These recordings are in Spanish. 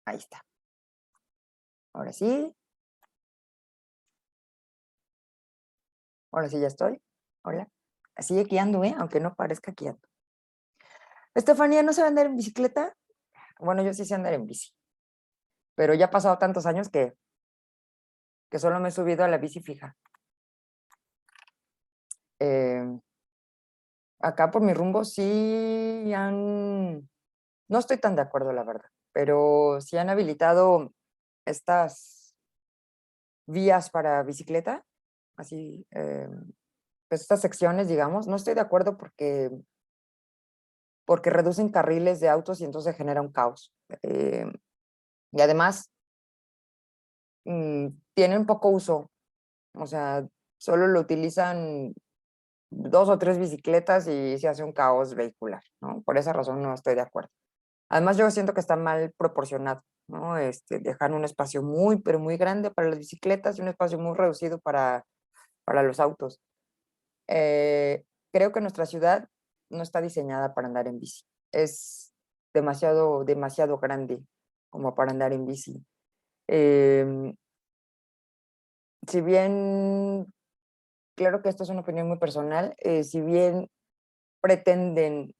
Ahí está. Ahora sí. Ahora sí ya estoy. Hola. Así aquí ando, aunque no parezca que ando. Estefanía, ¿no sabe andar en bicicleta? Bueno, yo sí sé andar en bici, pero ya ha pasado tantos años que solo me he subido a la bici fija. Acá por mi rumbo sí han... No estoy tan de acuerdo, la verdad, pero sí han habilitado estas vías para bicicleta, así, pues estas secciones, digamos. No estoy de acuerdo porque reducen carriles de autos y entonces genera un caos. Y además tienen poco uso, o sea, solo lo utilizan 2 o 3 bicicletas y se hace un caos vehicular, ¿no? Por esa razón no estoy de acuerdo. Además, yo siento que está mal proporcionado, ¿no? Dejar un espacio muy, pero muy grande para las bicicletas y un espacio muy reducido para los autos. Creo que nuestra ciudad no está diseñada para andar en bici. Es demasiado, demasiado grande como para andar en bici. Si bien, claro que esto es una opinión muy personal, si bien pretenden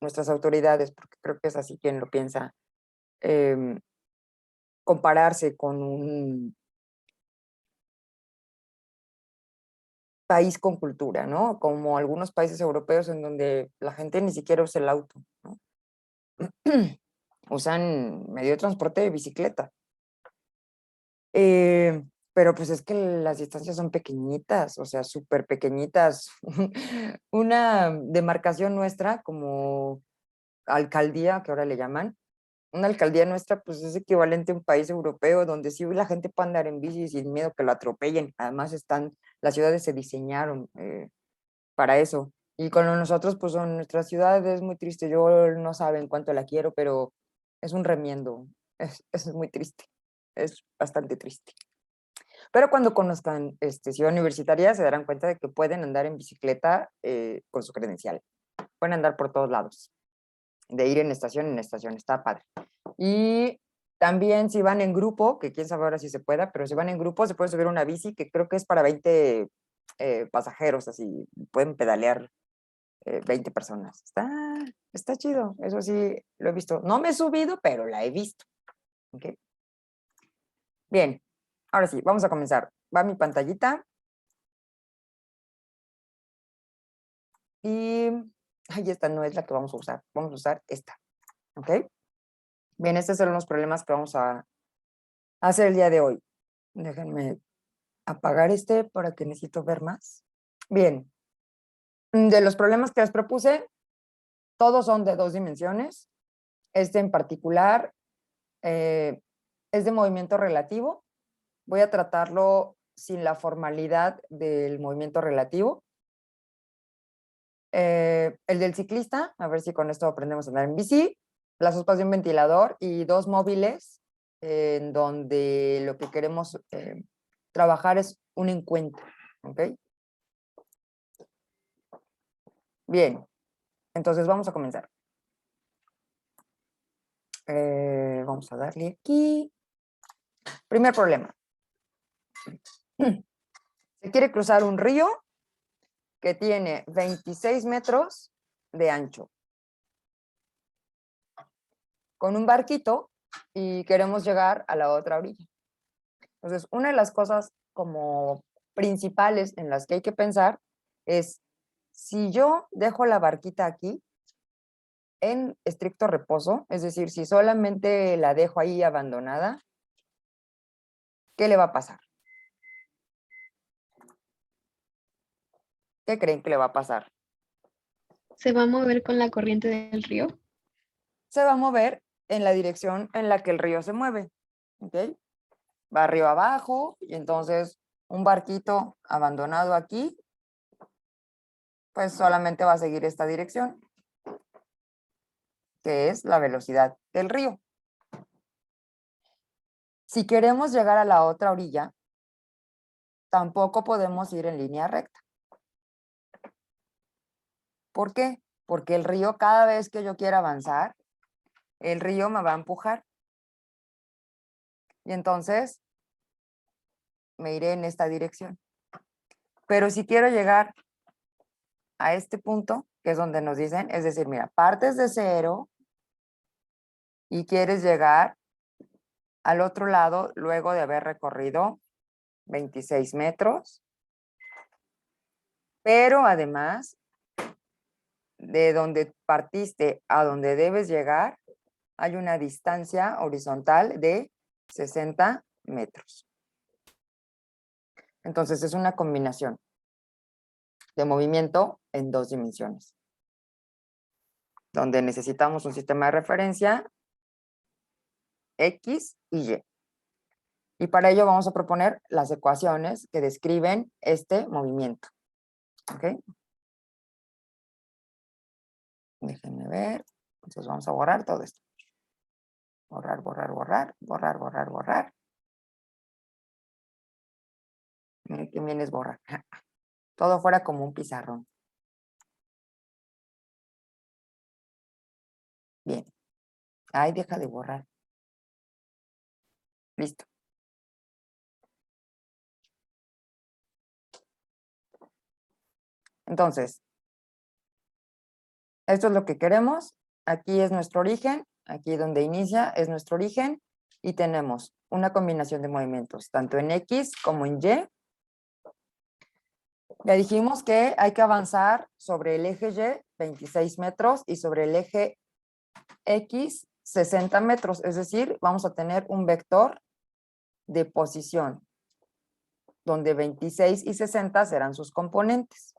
nuestras autoridades, porque creo que es así quien lo piensa, em, compararse con un país con cultura, ¿no? Como algunos países europeos en donde la gente ni siquiera usa el auto, ¿no? Usan medio de transporte de bicicleta. Pero pues es que las distancias son pequeñitas, o sea, súper pequeñitas. Una demarcación nuestra como alcaldía, que ahora le llaman, una alcaldía nuestra pues es equivalente a un país europeo donde sí la gente puede andar en bici sin miedo que lo atropellen. Además las ciudades se diseñaron para eso. Y con nosotros pues son nuestras ciudades, es muy triste. Yo no saben cuánto la quiero, pero es un remiendo. Es muy triste, es bastante triste. Pero cuando conozcan Ciudad Universitaria se darán cuenta de que pueden andar en bicicleta con su credencial. Pueden andar por todos lados, de ir en estación, está padre. Y también si van en grupo, que quién sabe ahora si se pueda, pero si van en grupo se puede subir una bici que creo que es para 20 pasajeros, así pueden pedalear 20 personas. Está chido, eso sí lo he visto. No me he subido, pero la he visto. ¿Okay? Bien, ahora sí, vamos a comenzar. Va mi pantallita. Y ay, esta no es la que vamos a usar. Vamos a usar esta. ¿Ok? Bien, estos son los problemas que vamos a hacer el día de hoy. Déjenme apagar para que necesito ver más. Bien, de los problemas que les propuse, todos son de 2 dimensiones. Este en particular es de movimiento relativo. Voy a tratarlo sin la formalidad del movimiento relativo. El del ciclista, a ver si con esto aprendemos a andar en bici, las aspas de un ventilador y 2 móviles en donde lo que queremos trabajar es un encuentro. ¿Ok? Bien, entonces vamos a comenzar. Vamos a darle aquí. Primer problema. Se quiere cruzar un río que tiene 26 metros de ancho con un barquito y queremos llegar a la otra orilla. Entonces, una de las cosas como principales en las que hay que pensar es, si yo dejo la barquita aquí en estricto reposo, es decir, si solamente la dejo ahí abandonada, ¿qué le va a pasar? ¿Qué creen que le va a pasar? ¿Se va a mover con la corriente del río? Se va a mover en la dirección en la que el río se mueve. ¿Ok? Va río abajo y entonces un barquito abandonado aquí, pues solamente va a seguir esta dirección, que es la velocidad del río. Si queremos llegar a la otra orilla, tampoco podemos ir en línea recta. ¿Por qué? Porque el río, cada vez que yo quiera avanzar, el río me va a empujar. Y entonces me iré en esta dirección. Pero si quiero llegar a este punto, que es donde nos dicen, es decir, mira, partes de cero y quieres llegar al otro lado luego de haber recorrido 26 metros, pero además de donde partiste a donde debes llegar, hay una distancia horizontal de 60 metros. Entonces es una combinación de movimiento en 2 dimensiones, donde necesitamos un sistema de referencia X y Y. Y para ello vamos a proponer las ecuaciones que describen este movimiento. ¿Ok? Déjenme ver. Entonces vamos a borrar todo esto. Borrar, borrar, borrar, borrar, borrar, borrar. Miren qué bien es borrar. Todo fuera como un pizarrón. Bien. Ay, deja de borrar. Listo. Entonces, esto es lo que queremos. Aquí es nuestro origen. Aquí donde inicia es nuestro origen. Y tenemos una combinación de movimientos, tanto en X como en Y. Ya dijimos que hay que avanzar sobre el eje Y 26 metros y sobre el eje X 60 metros. Es decir, vamos a tener un vector de posición donde 26 y 60 serán sus componentes.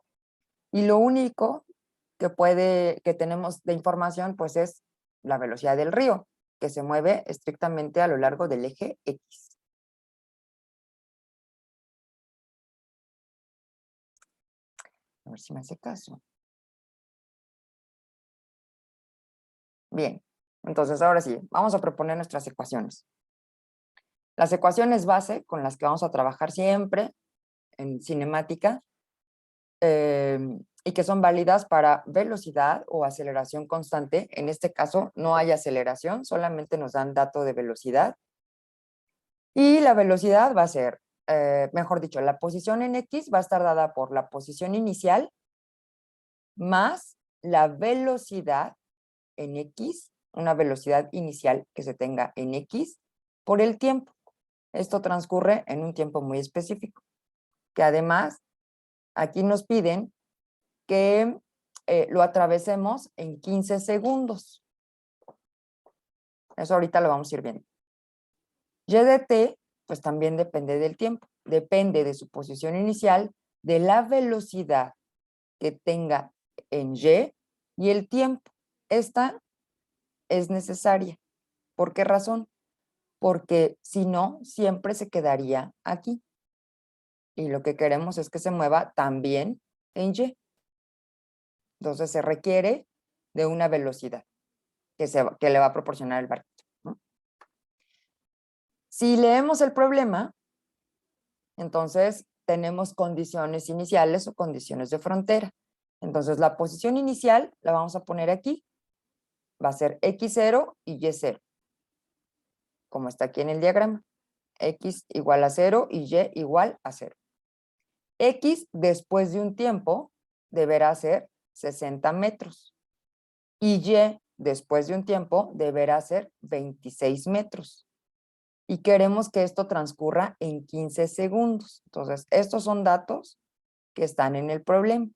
Y lo único que tenemos de información pues es la velocidad del río, que se mueve estrictamente a lo largo del eje X. A ver si me hace caso. Bien, entonces ahora sí, vamos a proponer nuestras ecuaciones. Las ecuaciones base con las que vamos a trabajar siempre en cinemática y que son válidas para velocidad o aceleración constante. En este caso no hay aceleración, solamente nos dan dato de velocidad. Y la velocidad va a ser, mejor dicho, la posición en X va a estar dada por la posición inicial más la velocidad en X, una velocidad inicial que se tenga en X por el tiempo. Esto transcurre en un tiempo muy específico, que además aquí nos piden que lo atravesemos en 15 segundos. Eso ahorita lo vamos a ir viendo. Y de t, pues también depende del tiempo. Depende de su posición inicial, de la velocidad que tenga en y el tiempo. Esta es necesaria. ¿Por qué razón? Porque si no, siempre se quedaría aquí. Y lo que queremos es que se mueva también en Y. Entonces se requiere de una velocidad que le va a proporcionar el barquito, ¿no? Si leemos el problema, entonces tenemos condiciones iniciales o condiciones de frontera. Entonces la posición inicial la vamos a poner aquí. Va a ser X0 y Y0, como está aquí en el diagrama. X igual a 0 y Y igual a 0. X después de un tiempo deberá ser 60 metros. Y Y después de un tiempo deberá ser 26 metros. Y queremos que esto transcurra en 15 segundos. Entonces, estos son datos que están en el problema.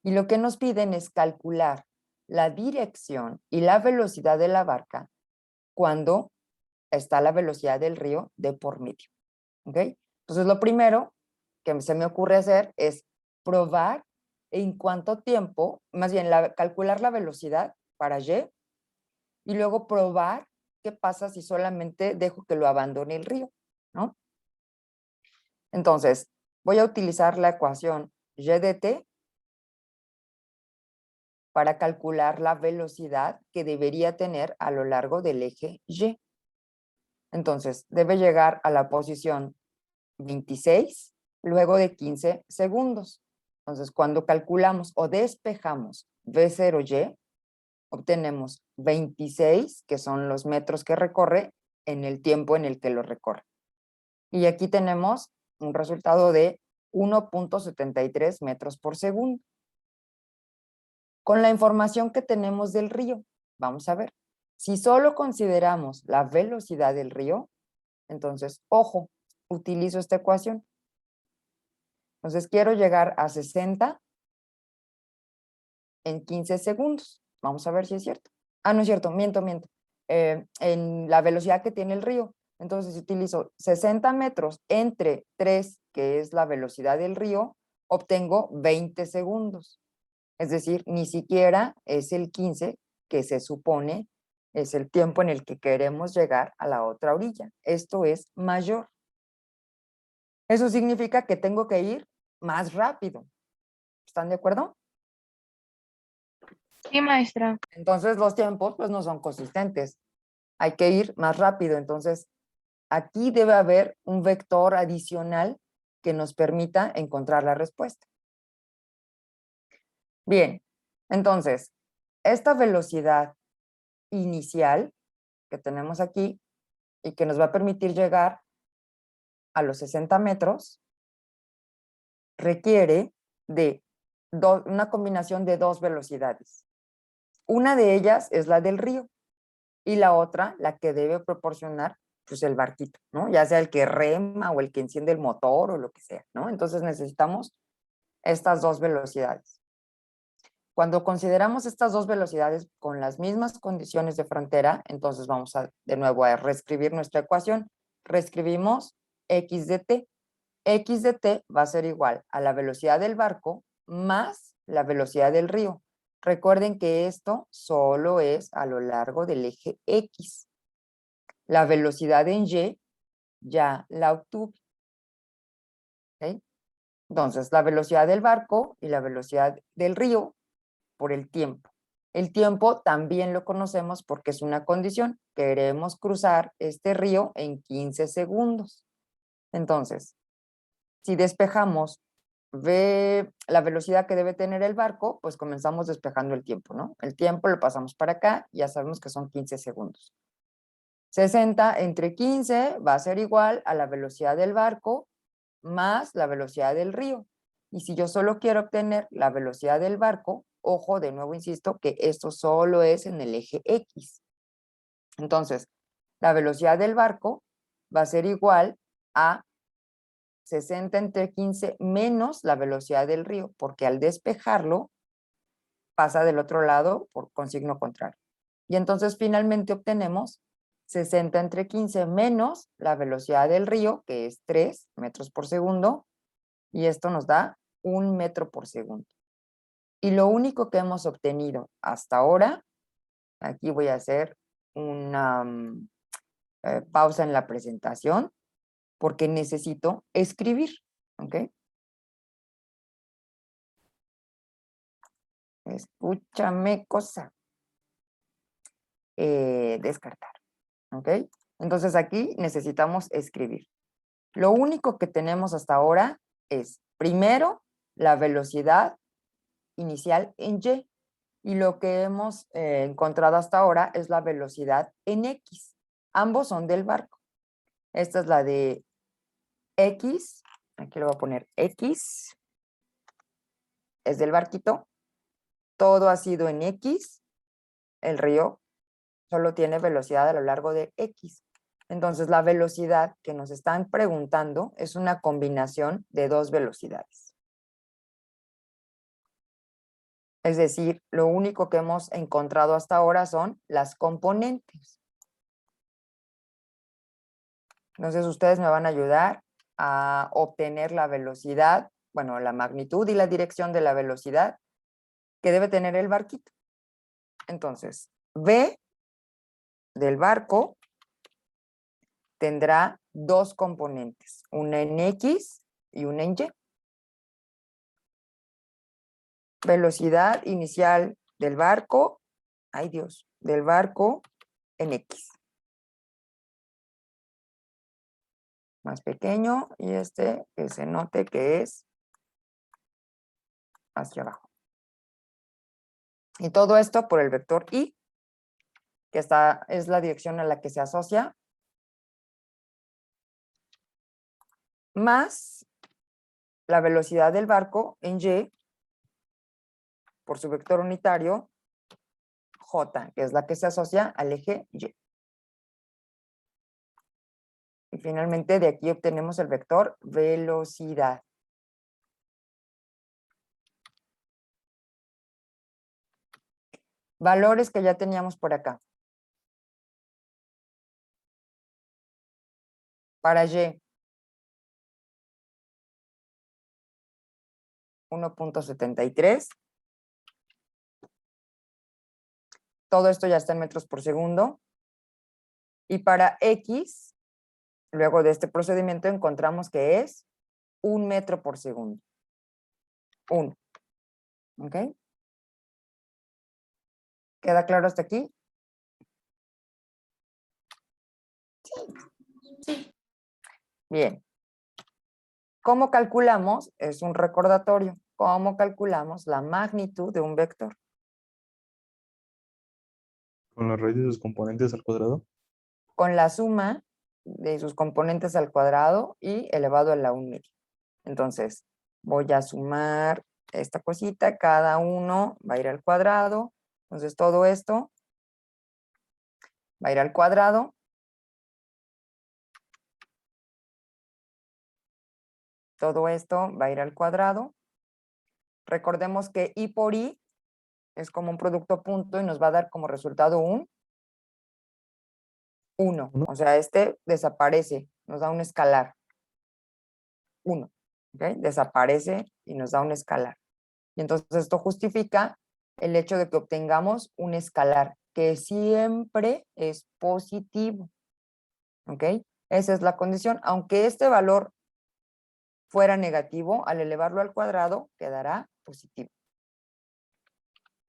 Y lo que nos piden es calcular la dirección y la velocidad de la barca cuando está la velocidad del río de por medio. ¿Ok? Entonces, lo primero que se me ocurre hacer es probar en cuánto tiempo, más bien calcular la velocidad para y luego probar qué pasa si solamente dejo que lo abandone el río, ¿no? Entonces, voy a utilizar la ecuación y de t para calcular la velocidad que debería tener a lo largo del eje Y. Entonces, debe llegar a la posición 26 luego de 15 segundos. Entonces, cuando calculamos o despejamos V0Y, obtenemos 26, que son los metros que recorre en el tiempo en el que lo recorre. Y aquí tenemos un resultado de 1.73 metros por segundo. Con la información que tenemos del río, vamos a ver. Si solo consideramos la velocidad del río, entonces, ojo, utilizo esta ecuación. Entonces, quiero llegar a 60 en 15 segundos. Vamos a ver si es cierto. Ah, no es cierto, miento. En la velocidad que tiene el río. Entonces, si utilizo 60 metros entre 3, que es la velocidad del río, obtengo 20 segundos. Es decir, ni siquiera es el 15 que se supone es el tiempo en el que queremos llegar a la otra orilla. Esto es mayor. Eso significa que tengo que ir más rápido. ¿Están de acuerdo? Sí, maestra. Entonces los tiempos pues no son consistentes. Hay que ir más rápido. Entonces aquí debe haber un vector adicional que nos permita encontrar la respuesta. Bien, entonces esta velocidad inicial que tenemos aquí y que nos va a permitir llegar a los 60 metros requiere de una combinación de dos velocidades. Una de ellas es la del río y la otra la que debe proporcionar pues el barquito, ¿no? Ya sea el que rema o el que enciende el motor o lo que sea, ¿no? Entonces necesitamos estas dos velocidades. Cuando consideramos estas dos velocidades con las mismas condiciones de frontera, entonces vamos de nuevo a reescribir nuestra ecuación. Reescribimos x de t. X de t va a ser igual a la velocidad del barco más la velocidad del río. Recuerden que esto solo es a lo largo del eje X. La velocidad en Y ya la obtuve. ¿Okay? Entonces, la velocidad del barco y la velocidad del río por el tiempo. El tiempo también lo conocemos porque es una condición. Queremos cruzar este río en 15 segundos. Entonces, si despejamos la velocidad que debe tener el barco, pues comenzamos despejando el tiempo, ¿no? El tiempo lo pasamos para acá, ya sabemos que son 15 segundos. 60 entre 15 va a ser igual a la velocidad del barco más la velocidad del río. Y si yo solo quiero obtener la velocidad del barco, ojo, de nuevo insisto que esto solo es en el eje X. Entonces, la velocidad del barco va a ser igual a 60 entre 15 menos la velocidad del río, porque al despejarlo pasa del otro lado con signo contrario. Y entonces finalmente obtenemos 60 entre 15 menos la velocidad del río, que es 3 metros por segundo, y esto nos da 1 metro por segundo. Y lo único que hemos obtenido hasta ahora, aquí voy a hacer una pausa en la presentación, porque necesito escribir, ¿ok? Escúchame cosa. Descartar, ¿ok? Entonces aquí necesitamos escribir. Lo único que tenemos hasta ahora es, primero, la velocidad inicial en Y. Y lo que hemos encontrado hasta ahora es la velocidad en X. Ambos son del barco. Esta es la de X. Aquí le voy a poner X. Es del barquito. Todo ha sido en X. El río solo tiene velocidad a lo largo de X. Entonces, la velocidad que nos están preguntando es una combinación de dos velocidades. Es decir, lo único que hemos encontrado hasta ahora son las componentes. Entonces, ustedes me van a ayudar a obtener la velocidad, bueno, la magnitud y la dirección de la velocidad que debe tener el barquito. Entonces, V del barco tendrá dos componentes, una en X y una en Y. Velocidad inicial del barco, ay Dios, del barco en X. Más pequeño y que se note que es hacia abajo. Y todo esto por el vector Y. que es la dirección a la que se asocia, más la velocidad del barco en y por su vector unitario j, que es la que se asocia al eje y. Y finalmente de aquí obtenemos el vector velocidad. Valores que ya teníamos por acá. Para y, 1.73. Todo esto ya está en metros por segundo. Y para x, luego de este procedimiento encontramos que es 1 metro por segundo. 1. ¿Ok? ¿Queda claro hasta aquí? Sí. Bien. ¿Cómo calculamos? Es un recordatorio. ¿Cómo calculamos la magnitud de un vector? Con la raíz de sus componentes al cuadrado. Con la suma de sus componentes al cuadrado y elevado a la 1 media. Entonces, voy a sumar esta cosita, cada uno va a ir al cuadrado. Entonces, todo esto va a ir al cuadrado. Todo esto va a ir al cuadrado. Recordemos que I por I es como un producto punto y nos va a dar como resultado un 1. O sea, este desaparece, nos da un escalar. 1. ¿Okay? Desaparece y nos da un escalar. Y entonces esto justifica el hecho de que obtengamos un escalar que siempre es positivo. ¿Ok? Esa es la condición. Aunque este valor fuera negativo, al elevarlo al cuadrado quedará positivo.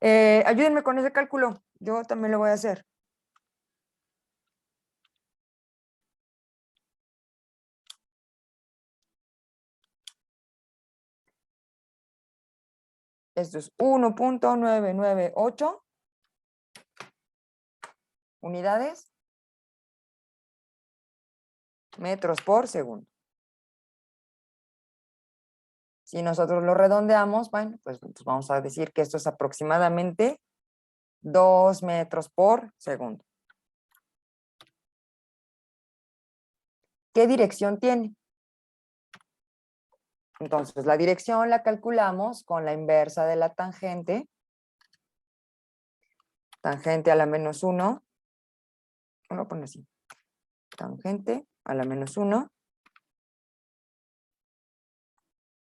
Ayúdenme con ese cálculo. Yo también lo voy a hacer. Esto es 1.998 unidades metros por segundo. Si nosotros lo redondeamos, bueno, pues vamos a decir que esto es aproximadamente 2 metros por segundo. ¿Qué dirección tiene? Entonces, la dirección la calculamos con la inversa de la tangente. Tangente a la menos 1. Lo pongo así. Tangente a la menos 1.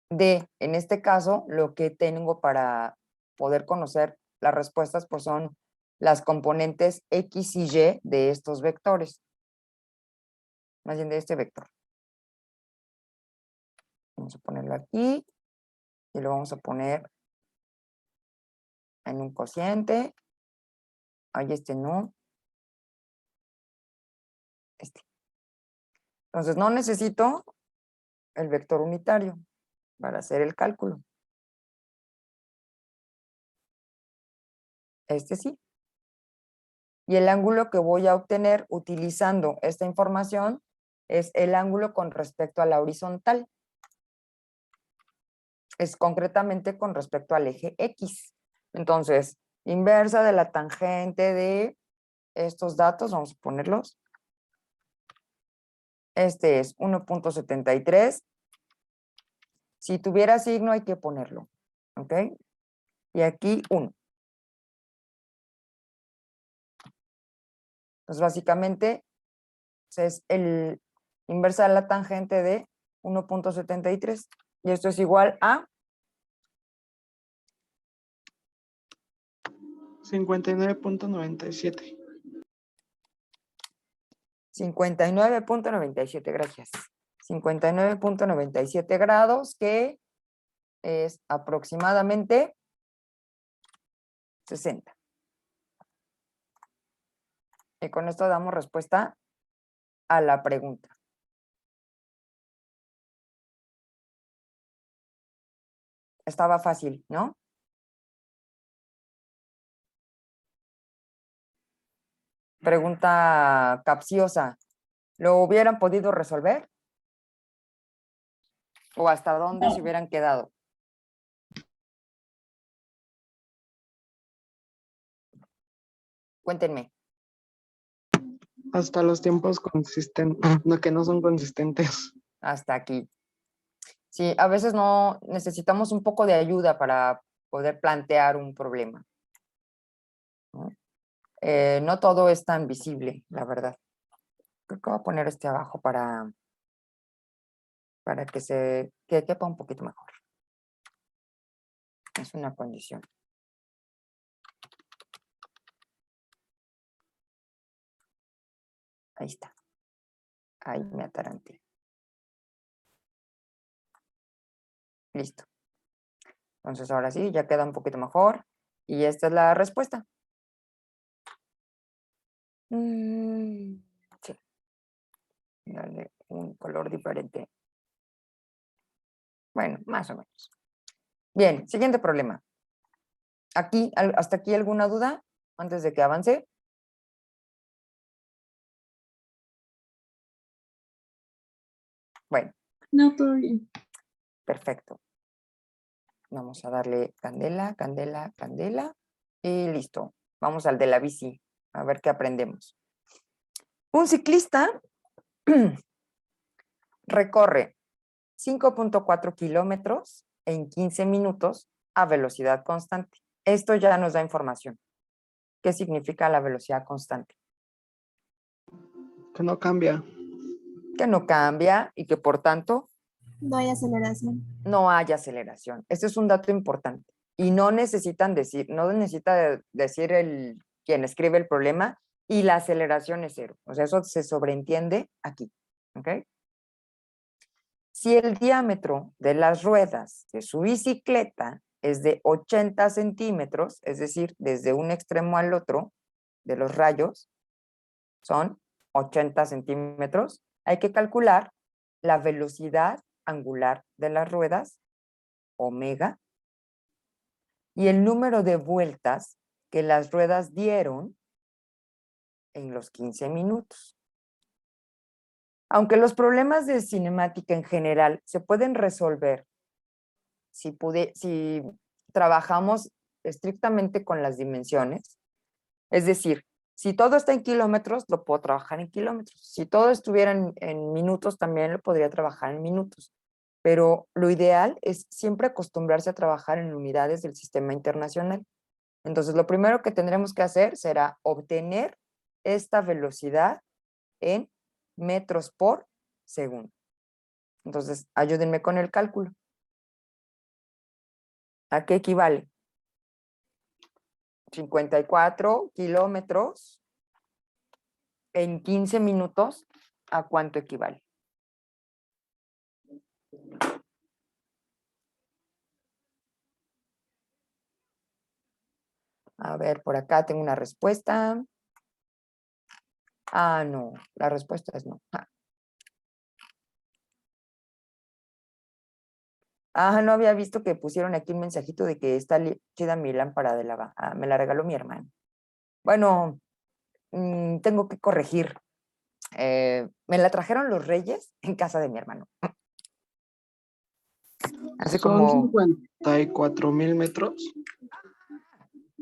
De, en este caso, lo que tengo para poder conocer las respuestas, pues son las componentes X y Y de estos vectores. Más bien de este vector. Vamos a ponerlo aquí y lo vamos a poner en un cociente. Ahí este no. Este. Entonces no necesito el vector unitario para hacer el cálculo. Este sí. Y el ángulo que voy a obtener utilizando esta información es el ángulo con respecto a la horizontal. Es concretamente con respecto al eje X. Entonces, inversa de la tangente de estos datos, vamos a ponerlos. Este es 1.73. Si tuviera signo hay que ponerlo. ¿Ok? Y aquí 1. Entonces, básicamente, es el inversa de la tangente de 1.73. Y esto es igual a 59.97. 59.97, gracias. 59.97 grados, que es aproximadamente 60. Y con esto damos respuesta a la pregunta. Estaba fácil, ¿no? Pregunta capciosa. ¿Lo hubieran podido resolver? ¿O hasta dónde se hubieran quedado? Cuéntenme. Hasta los tiempos consistentes, no, que no son consistentes. Hasta aquí. Sí, a veces no necesitamos un poco de ayuda para poder plantear un problema, ¿no? No todo es tan visible, la verdad. Creo que voy a poner este abajo para que quepa un poquito mejor. Es una condición. Ahí está. Ahí me ataranté. Listo. Entonces ahora sí, ya queda un poquito mejor. Y esta es la respuesta. Sí. Dale un color diferente. Bueno, más o menos. Bien, siguiente problema. Aquí, ¿hasta aquí alguna duda antes de que avance? Bueno, No, todo bien. perfecto. Vamos a darle candela, candela, candela. Y listo. Vamos al de la bici. A ver qué aprendemos. Un ciclista recorre 5.4 kilómetros en 15 minutos a velocidad constante. Esto ya nos da información. ¿Qué significa la velocidad constante? Que no cambia. Que no cambia y que por tanto No hay aceleración. no hay aceleración. Este es un dato importante. Y no necesita decir quien escribe el problema, y la aceleración es cero. O sea, eso se sobreentiende aquí. ¿Ok? Si el diámetro de las ruedas de su bicicleta es de 80 centímetros, es decir, desde un extremo al otro de los rayos, son 80 centímetros, hay que calcular la velocidad angular de las ruedas, omega, y el número de vueltas que las ruedas dieron en los 15 minutos. Aunque los problemas de cinemática en general se pueden resolver si trabajamos estrictamente con las dimensiones, es decir, si todo está en kilómetros, lo puedo trabajar en kilómetros. Si todo estuviera en minutos, también lo podría trabajar en minutos. Pero lo ideal es siempre acostumbrarse a trabajar en unidades del sistema internacional. Entonces, lo primero que tendremos que hacer será obtener esta velocidad en metros por segundo. Entonces, ayúdenme con el cálculo. ¿A qué equivale? 54 kilómetros en 15 minutos, ¿a cuánto equivale? A ver, por acá tengo una respuesta. Ah, no, la respuesta es no. No había visto que pusieron aquí un mensajito de que está chida mi lámpara de lava. Me la regaló mi hermano. Bueno, tengo que corregir. Me la trajeron los Reyes en casa de mi hermano. Así Son como, 54,000 metros.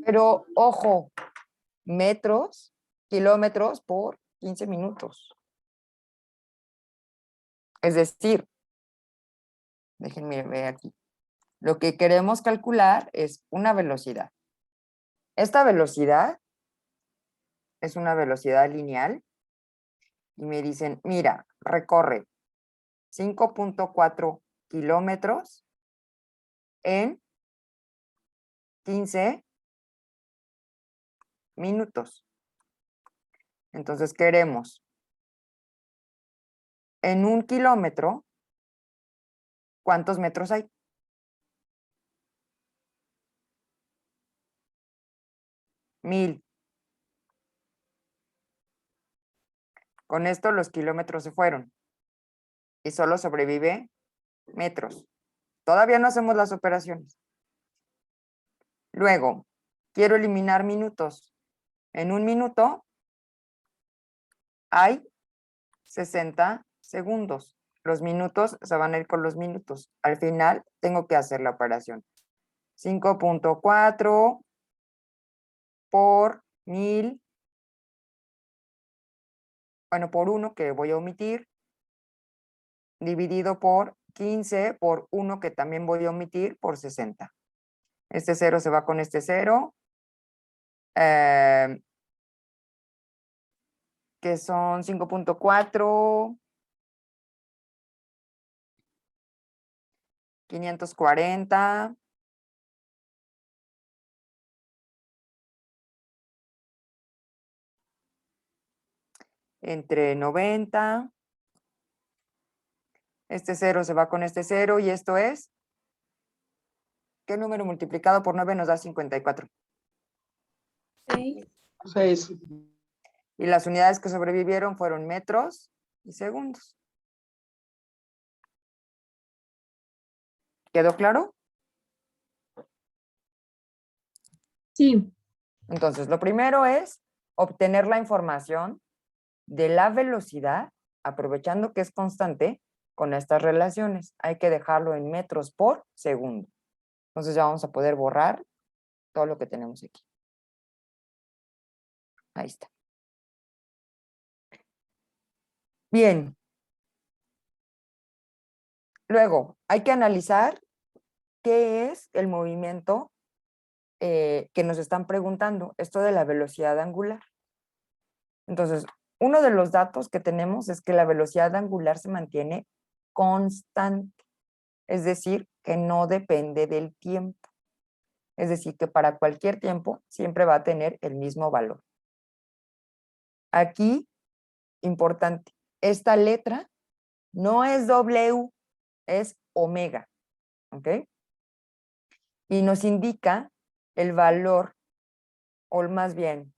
pero ojo, metros, kilómetros por 15 minutos. Es decir, déjenme ver aquí. Lo que queremos calcular es una velocidad. Esta velocidad es una velocidad lineal y me dicen, mira, recorre 5.4 kilómetros en 15 minutos. Entonces queremos en un kilómetro, ¿cuántos metros hay? 1000. Con esto los kilómetros se fueron y solo sobrevive metros. Todavía no hacemos las operaciones. Luego, quiero eliminar minutos. En un minuto hay 60 segundos. Los minutos se van a ir con los minutos. Al final tengo que hacer la operación. 5.4 por 1000. Bueno, por 1 que voy a omitir. Dividido por 15 por 1 que también voy a omitir por 60. Este 0 se va con este 0. Que son 5.4. 540. Entre 90. Este 0 se va con este 0 y esto es, ¿qué número multiplicado por 9 nos da 54? 6. Y las unidades que sobrevivieron fueron metros y segundos. ¿Quedó claro? Sí. Entonces, lo primero es obtener la información de la velocidad, aprovechando que es constante, con estas relaciones. Hay que dejarlo en metros por segundo. Entonces ya vamos a poder borrar todo lo que tenemos aquí. Ahí está. Bien. Luego, hay que analizar qué es el movimiento que nos están preguntando, esto de la velocidad angular. Entonces, uno de los datos que tenemos es que la velocidad angular se mantiene constante, es decir, que no depende del tiempo. Es decir, que para cualquier tiempo siempre va a tener el mismo valor. Aquí, importante, esta letra no es W, es omega, ¿ok? Y nos indica el valor, o más bien,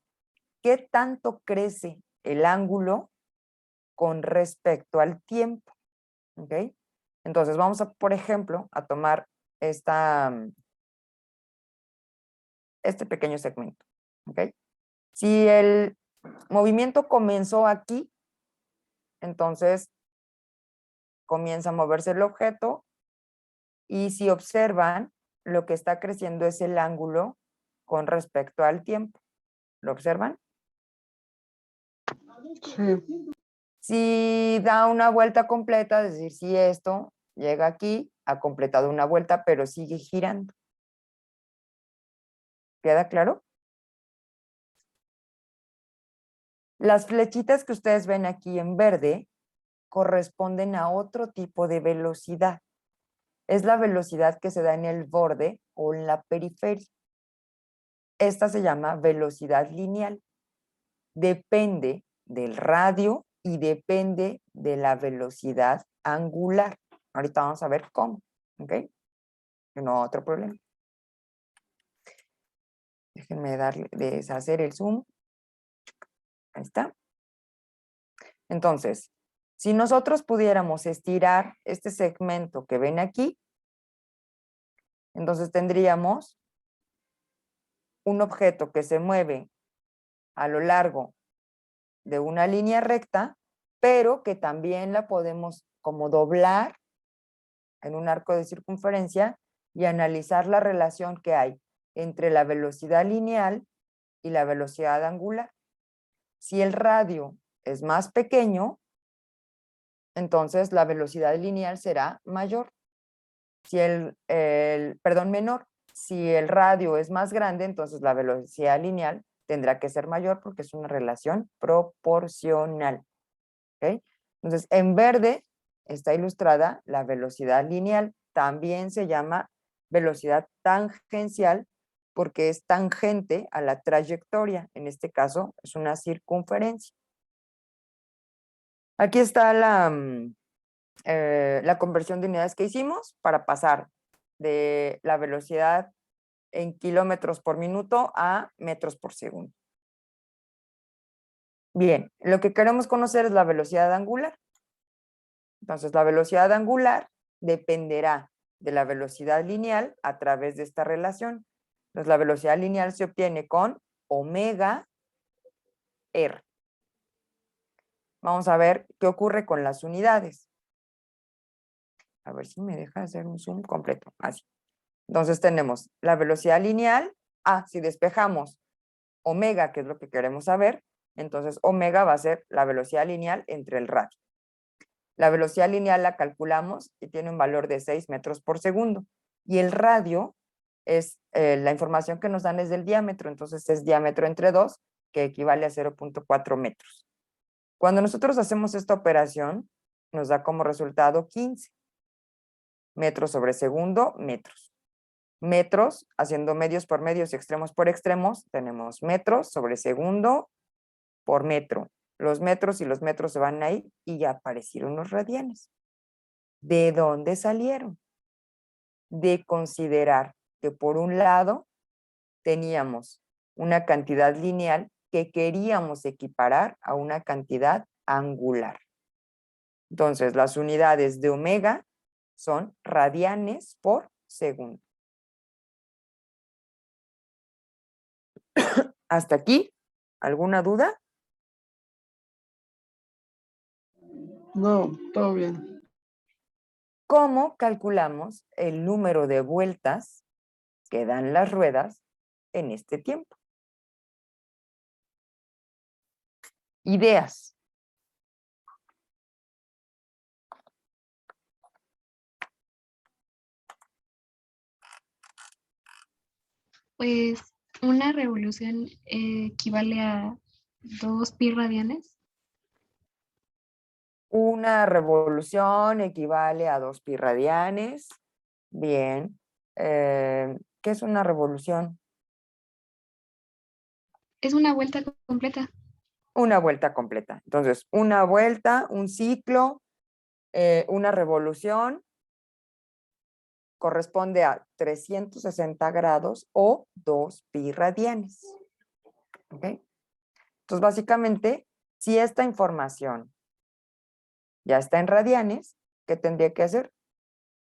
qué tanto crece el ángulo con respecto al tiempo, ¿ok? Entonces vamos a, por ejemplo, a tomar este pequeño segmento, ¿ok? Si el movimiento comenzó aquí, entonces comienza a moverse el objeto y si observan, lo que está creciendo es el ángulo con respecto al tiempo. ¿Lo observan? Sí. Si da una vuelta completa, es decir, si esto llega aquí, ha completado una vuelta, pero sigue girando. ¿Queda claro? Las flechitas que ustedes ven aquí en verde corresponden a otro tipo de velocidad. Es la velocidad que se da en el borde o en la periferia. Esta se llama velocidad lineal. Depende del radio y depende de la velocidad angular. Ahorita vamos a ver cómo, ¿ok? No otro problema. Déjenme deshacer el zoom. Ahí está. Entonces, si nosotros pudiéramos estirar este segmento que ven aquí, entonces tendríamos un objeto que se mueve a lo largo de una línea recta, pero que también la podemos como doblar en un arco de circunferencia y analizar la relación que hay entre la velocidad lineal y la velocidad angular. Si el radio es más pequeño, entonces la velocidad lineal será mayor. Si menor. Si el radio es más grande, entonces la velocidad lineal tendrá que ser mayor porque es una relación proporcional. ¿Ok? Entonces, en verde está ilustrada la velocidad lineal. También se llama velocidad tangencial porque es tangente a la trayectoria. En este caso, es una circunferencia. Aquí está la conversión de unidades que hicimos para pasar de la velocidad en kilómetros por minuto a metros por segundo. Bien, lo que queremos conocer es la velocidad angular. Entonces, la velocidad angular dependerá de la velocidad lineal a través de esta relación. Entonces, la velocidad lineal se obtiene con omega R. vamos a ver qué ocurre con las unidades. A ver si me deja hacer un zoom completo. Así. Entonces tenemos la velocidad lineal. Si despejamos omega, que es lo que queremos saber, entonces omega va a ser la velocidad lineal entre el radio. La velocidad lineal la calculamos y tiene un valor de 6 metros por segundo. Y el radio es, la información que nos dan es del diámetro, entonces es diámetro entre 2, que equivale a 0.4 metros. Cuando nosotros hacemos esta operación, nos da como resultado 15 metros sobre segundo, metros. Metros, haciendo medios por medios y extremos por extremos, tenemos metros sobre segundo por metro. Los metros y los metros se van ahí y ya aparecieron los radianes. ¿De dónde salieron? De considerar que por un lado teníamos una cantidad lineal que queríamos equiparar a una cantidad angular. Entonces, las unidades de omega son radianes por segundo. ¿Hasta aquí? ¿Alguna duda? No, todo bien. ¿Cómo calculamos el número de vueltas que dan las ruedas en este tiempo? Ideas. Pues una revolución equivale a 2 pi radianes. Una revolución equivale a 2 pi radianes. Bien. ¿Qué es una revolución? Es una vuelta completa. Una vuelta completa. Entonces, una vuelta, un ciclo, una revolución corresponde a 360 grados o 2 pi radianes. ¿Ok? Entonces, básicamente, si esta información ya está en radianes, ¿qué tendría que hacer?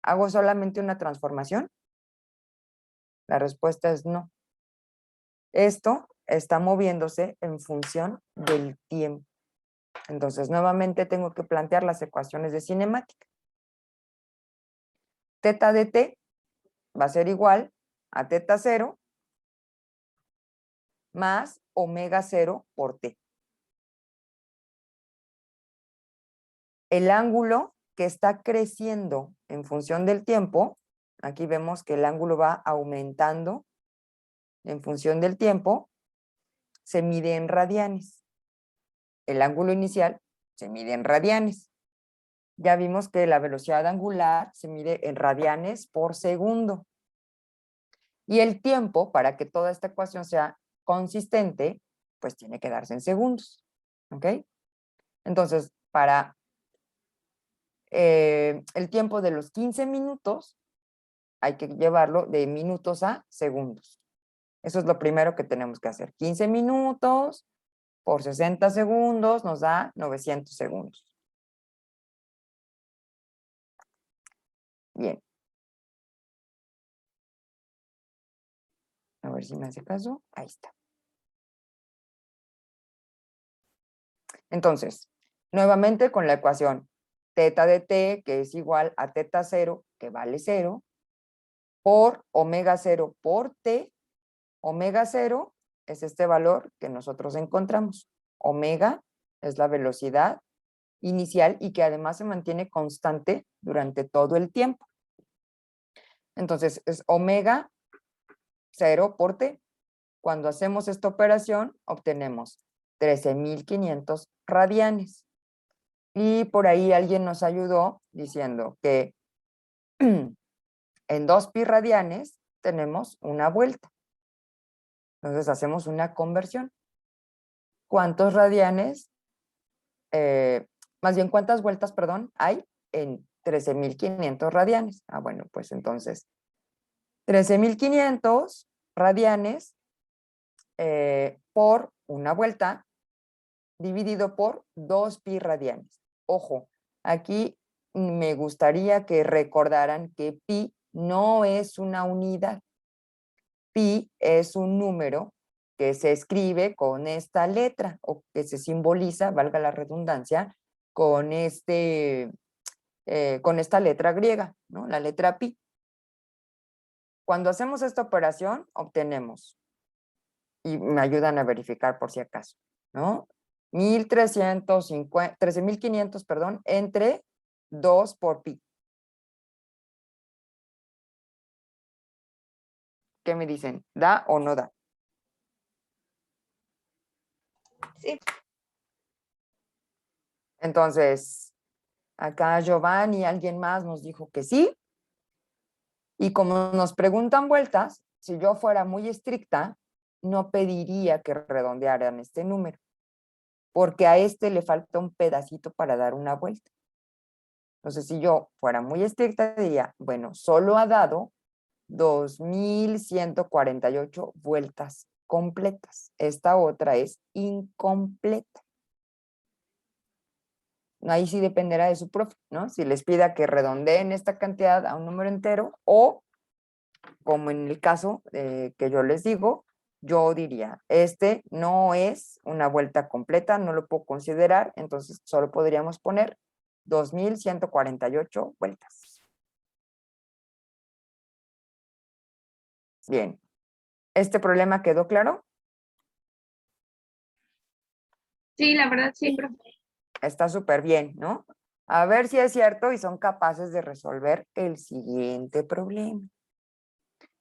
¿Hago solamente una transformación? La respuesta es no. Esto está moviéndose en función del tiempo. Entonces, nuevamente tengo que plantear las ecuaciones de cinemática. Teta de t va a ser igual a teta 0 más omega 0 por t. El ángulo que está creciendo en función del tiempo, aquí vemos que el ángulo va aumentando en función del tiempo, se mide en radianes. El ángulo inicial se mide en radianes. Ya vimos que la velocidad angular se mide en radianes por segundo. Y el tiempo, para que toda esta ecuación sea consistente, pues tiene que darse en segundos. ¿Ok? Entonces, para el tiempo de los 15 minutos, hay que llevarlo de minutos a segundos. Eso es lo primero que tenemos que hacer. 15 minutos por 60 segundos nos da 900 segundos. Bien. A ver si me hace caso. Ahí está. Entonces, nuevamente con la ecuación teta de t, que es igual a teta 0, que vale 0, por omega 0 por t. Omega 0 es este valor que nosotros encontramos. Omega es la velocidad inicial y que además se mantiene constante durante todo el tiempo. Entonces, es omega 0 por t. Cuando hacemos esta operación, obtenemos 13.500 radianes. Y por ahí alguien nos ayudó diciendo que en 2 pi radianes tenemos una vuelta. Entonces hacemos una conversión. ¿Cuántos radianes? Más bien, ¿cuántas vueltas, perdón, hay en 13.500 radianes? Bueno, pues entonces 13.500 radianes por una vuelta dividido por 2 pi radianes. Ojo, aquí me gustaría que recordaran que pi no es una unidad. Pi es un número que se escribe con esta letra o que se simboliza, valga la redundancia, con, con esta letra griega, ¿no? La letra pi. Cuando hacemos esta operación, obtenemos, y me ayudan a verificar por si acaso, ¿no? 13.500, perdón, entre 2 por pi. ¿Qué me dicen? ¿Da o no da? Sí. Entonces, acá Giovanni, alguien más nos dijo que sí. Y como nos preguntan vueltas, si yo fuera muy estricta, no pediría que redondearan este número, porque a este le falta un pedacito para dar una vuelta. Entonces, si yo fuera muy estricta, diría, bueno, solo ha dado 2.148 vueltas completas. Esta otra es incompleta. Ahí sí dependerá de su profe, ¿no? Si les pida que redondeen esta cantidad a un número entero o, como en el caso que yo les digo, yo diría, este no es una vuelta completa, no lo puedo considerar, entonces solo podríamos poner 2.148 vueltas. Bien, ¿este problema quedó claro? Sí, la verdad sí, profe. Está súper bien, ¿no? A ver si es cierto y son capaces de resolver el siguiente problema.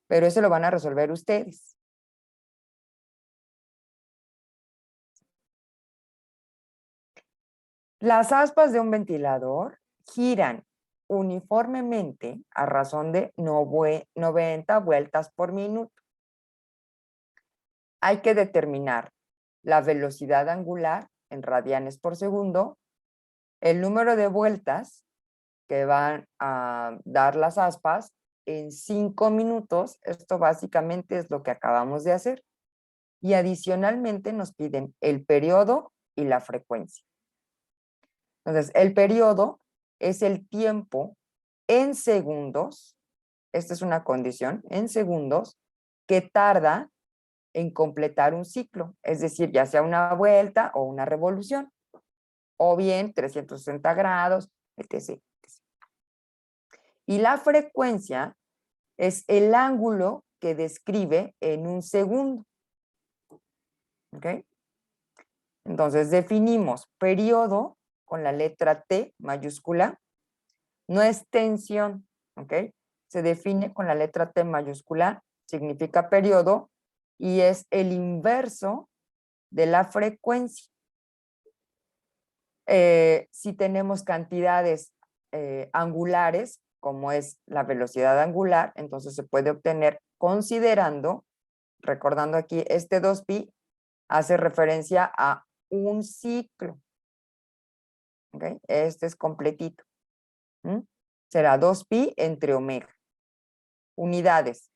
Pero ese lo van a resolver ustedes. Las aspas de un ventilador giran uniformemente a razón de 90 vueltas por minuto. Hay que determinar la velocidad angular en radianes por segundo, el número de vueltas que van a dar las aspas en 5 minutos. Esto básicamente es lo que acabamos de hacer. Y adicionalmente nos piden el periodo y la frecuencia. Entonces, el periodo es el tiempo en segundos, esta es una condición, en segundos, que tarda en completar un ciclo, es decir, ya sea una vuelta o una revolución, o bien 360 grados, etc. Y la frecuencia es el ángulo que describe en un segundo. ¿Ok? Entonces definimos periodo con la letra T mayúscula, no es tensión, ¿ok? Se define con la letra T mayúscula, significa periodo, y es el inverso de la frecuencia. Si tenemos cantidades angulares, como es la velocidad angular, entonces se puede obtener considerando, recordando aquí, este 2pi hace referencia a un ciclo. ¿Okay? Este es completito. Será 2pi entre omega. Unidades.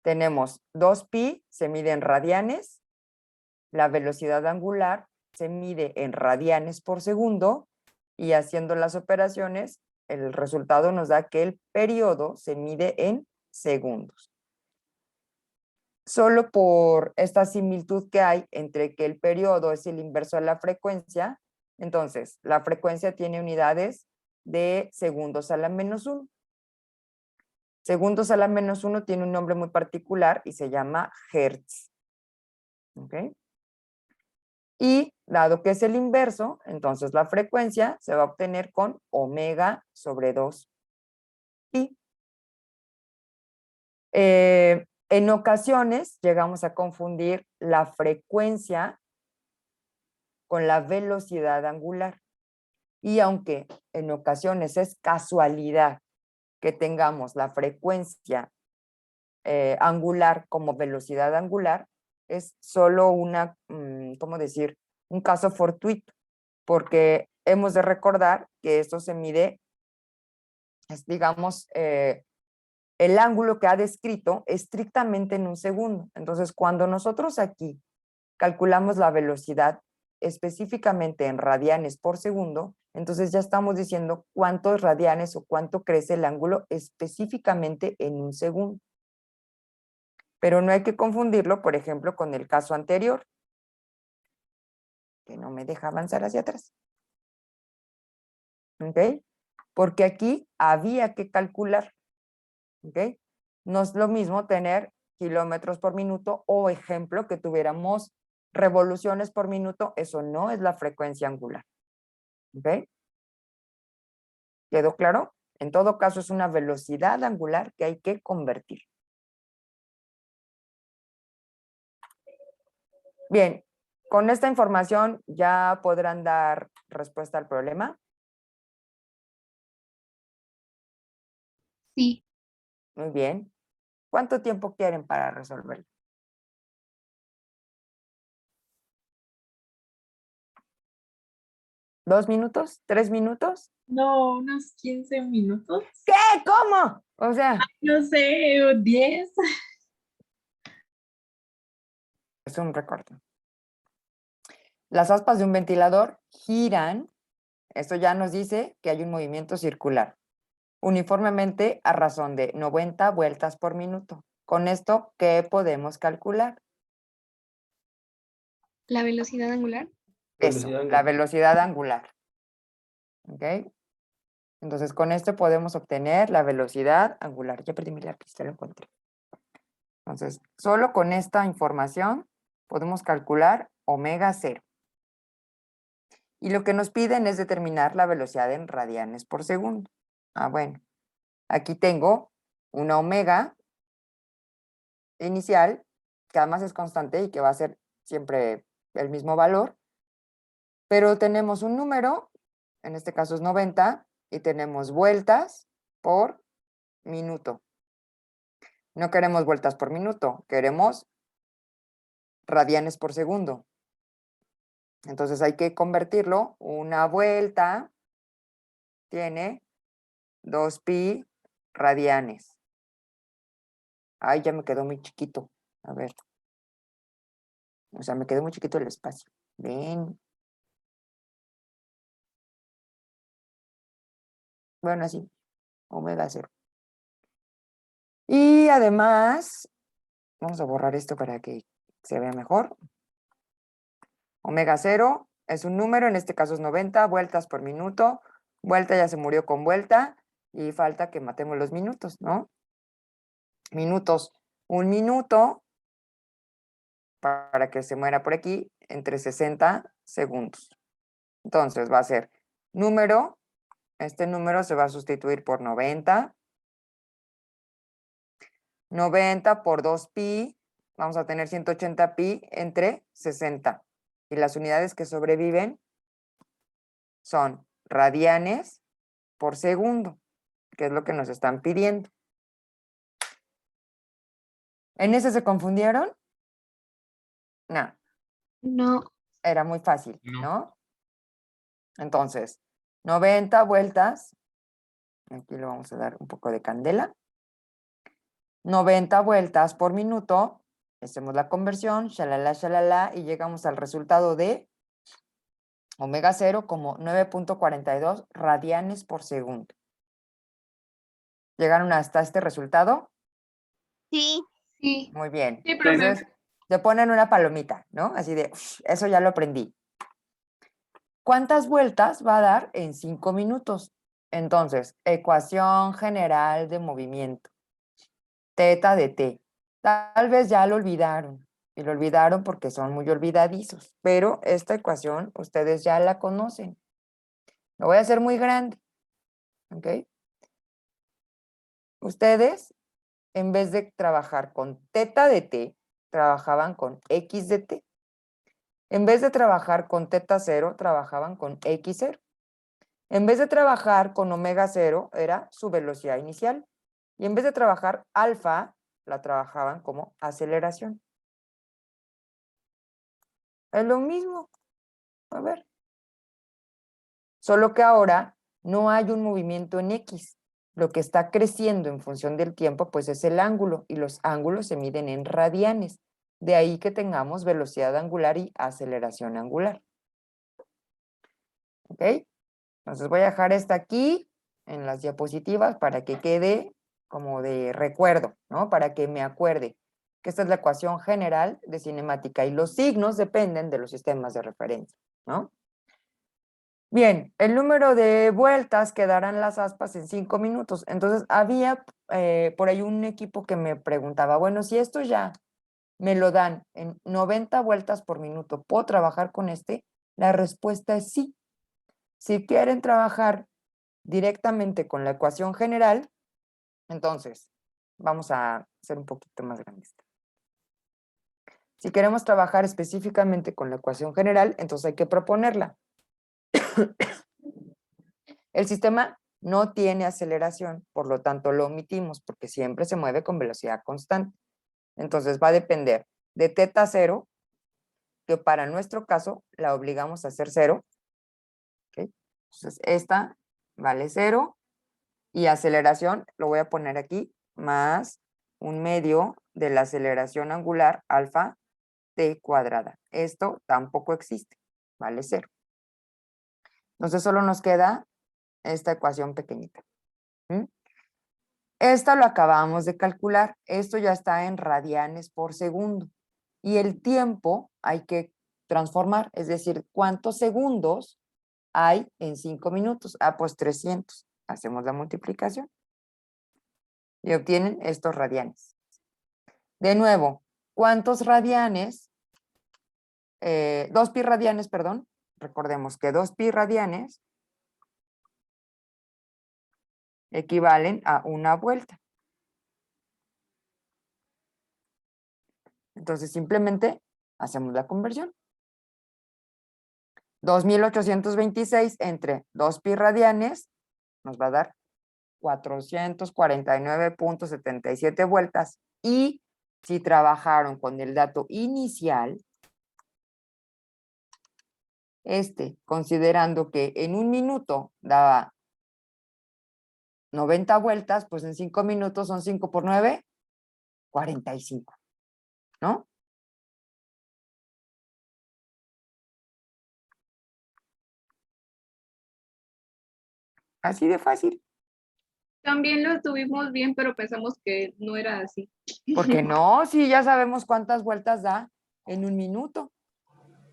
Tenemos 2pi, se mide en radianes. La velocidad angular se mide en radianes por segundo. Y haciendo las operaciones, el resultado nos da que el periodo se mide en segundos. Solo por esta similitud que hay entre que el periodo es el inverso de la frecuencia, entonces la frecuencia tiene unidades de segundos a la menos 1. Segundos a la menos 1 tiene un nombre muy particular y se llama hertz. ¿Ok? Y dado que es el inverso, entonces la frecuencia se va a obtener con omega sobre 2pi. En ocasiones llegamos a confundir la frecuencia con la velocidad angular. Y aunque en ocasiones es casualidad que tengamos la frecuencia angular como velocidad angular, es solo una, ¿cómo decir? Un caso fortuito, porque hemos de recordar que esto se mide, es, digamos, el ángulo que ha descrito estrictamente en un segundo. Entonces, cuando nosotros aquí calculamos la velocidad específicamente en radianes por segundo, entonces ya estamos diciendo cuántos radianes o cuánto crece el ángulo específicamente en un segundo. Pero no hay que confundirlo, por ejemplo, con el caso anterior, que no me deja avanzar hacia atrás. ¿Ok? Porque aquí había que calcular. ¿Ok? No es lo mismo tener kilómetros por minuto o, ejemplo, que tuviéramos revoluciones por minuto. Eso no es la frecuencia angular. ¿Ok? ¿Quedó claro? En todo caso, es una velocidad angular que hay que convertir. Bien, con esta información ya podrán dar respuesta al problema. Sí, Muy bien. ¿Cuánto tiempo quieren para resolverlo? ¿2 minutos? ¿3 minutos? No, unos 15 minutos. ¿Qué? ¿Cómo? O sea, No sé, 10. es un recorte. Las aspas de un ventilador giran. Esto ya nos dice que hay un movimiento circular, uniformemente a razón de 90 vueltas por minuto. Con esto, ¿qué podemos calcular? la velocidad angular. Eso, la velocidad angular. ¿Ok? Entonces, con esto podemos obtener la velocidad angular. Ya perdí mi lápiz, ya lo encontré. Entonces, solo con esta información podemos calcular omega 0. Y lo que nos piden es determinar la velocidad en radianes por segundo. Bueno, aquí tengo una omega inicial, que además es constante y que va a ser siempre el mismo valor, pero tenemos un número, en este caso es 90, y tenemos vueltas por minuto. No queremos vueltas por minuto, queremos radianes por segundo. Entonces hay que convertirlo. Una vuelta tiene 2pi radianes. Ay, ya me quedó muy chiquito. A ver. O sea, me quedó muy chiquito el espacio. Ven. Bueno, así. Omega 0. Y además, vamos a borrar esto para que se vea mejor. Omega 0 es un número, en este caso es 90 vueltas por minuto. Vuelta ya se murió con vuelta y falta que matemos los minutos, ¿no? Minutos. Un minuto, para que se muera por aquí, entre 60 segundos. Entonces va a ser número, este número se va a sustituir por 90. 90 por 2pi, vamos a tener 180 pi entre 60. Y las unidades que sobreviven son radianes por segundo, que es lo que nos están pidiendo. ¿En ese se confundieron? No, No, era muy fácil, ¿no? Entonces, 90 vueltas, aquí le vamos a dar un poco de candela. 90 vueltas por minuto, hacemos la conversión, shalala, y llegamos al resultado de omega 0 como 9.42 radianes por segundo. ¿Llegaron hasta este resultado? Sí. sí, Muy bien. Sí, profe. Entonces, te ponen una palomita, ¿no? Así de, eso ya lo aprendí. ¿Cuántas vueltas va a dar en 5 minutos? Entonces, ecuación general de movimiento. Teta de t. Tal vez ya lo olvidaron. Y lo olvidaron porque son muy olvidadizos. Pero esta ecuación ustedes ya la conocen. Lo voy a hacer muy grande. ¿Ok? Ustedes, en vez de trabajar con teta de t, trabajaban con x de t. En vez de trabajar con teta 0, trabajaban con x 0. En vez de trabajar con omega 0, era su velocidad inicial. Y en vez de trabajar alfa, la trabajaban como aceleración. Es lo mismo. A ver. Solo que ahora no hay un movimiento en X. Lo que está creciendo en función del tiempo, pues es el ángulo, y los ángulos se miden en radianes. De ahí que tengamos velocidad angular y aceleración angular. ¿Ok? Entonces voy a dejar esta aquí en las diapositivas para que quede como de recuerdo, ¿no? Para que me acuerde. que esta es la ecuación general de cinemática y los signos dependen de los sistemas de referencia, ¿no? Bien, el número de vueltas que darán las aspas en 5 minutos. Entonces, había por ahí un equipo que me preguntaba, bueno, si esto ya me lo dan en 90 vueltas por minuto, ¿puedo trabajar con este? La respuesta es sí. Si quieren trabajar directamente con la ecuación general, entonces vamos a hacer un poquito más grande. Si queremos trabajar específicamente con la ecuación general, entonces hay que proponerla. El sistema no tiene aceleración, por lo tanto lo omitimos porque siempre se mueve con velocidad constante. Entonces va a depender de teta cero, que para nuestro caso la obligamos a hacer cero. ¿Okay? Entonces esta vale cero y aceleración lo voy a poner aquí más 1/2 de la aceleración angular alfa t cuadrada. Esto tampoco existe, vale cero. Entonces solo nos queda esta ecuación pequeñita. ¿Mm? Esta lo acabamos de calcular. Esto ya está en radianes por segundo. Y el tiempo hay que transformar, es decir, ¿cuántos segundos hay en 5 minutos? Ah, pues 300. Hacemos la multiplicación. Y obtienen estos radianes. De nuevo, ¿cuántos radianes? 2pi radianes, perdón. Recordemos que 2pi radianes equivalen a una vuelta. Entonces simplemente hacemos la conversión. 2826 entre 2pi radianes nos va a dar 449.77 vueltas. Y si trabajaron con el dato inicial, considerando que en un minuto daba 90 vueltas, pues en 5 minutos son 5 por 9, 45, ¿no? Así de fácil. También lo tuvimos bien, pero pensamos que no era así. Porque no, si ya sabemos cuántas vueltas da en un minuto.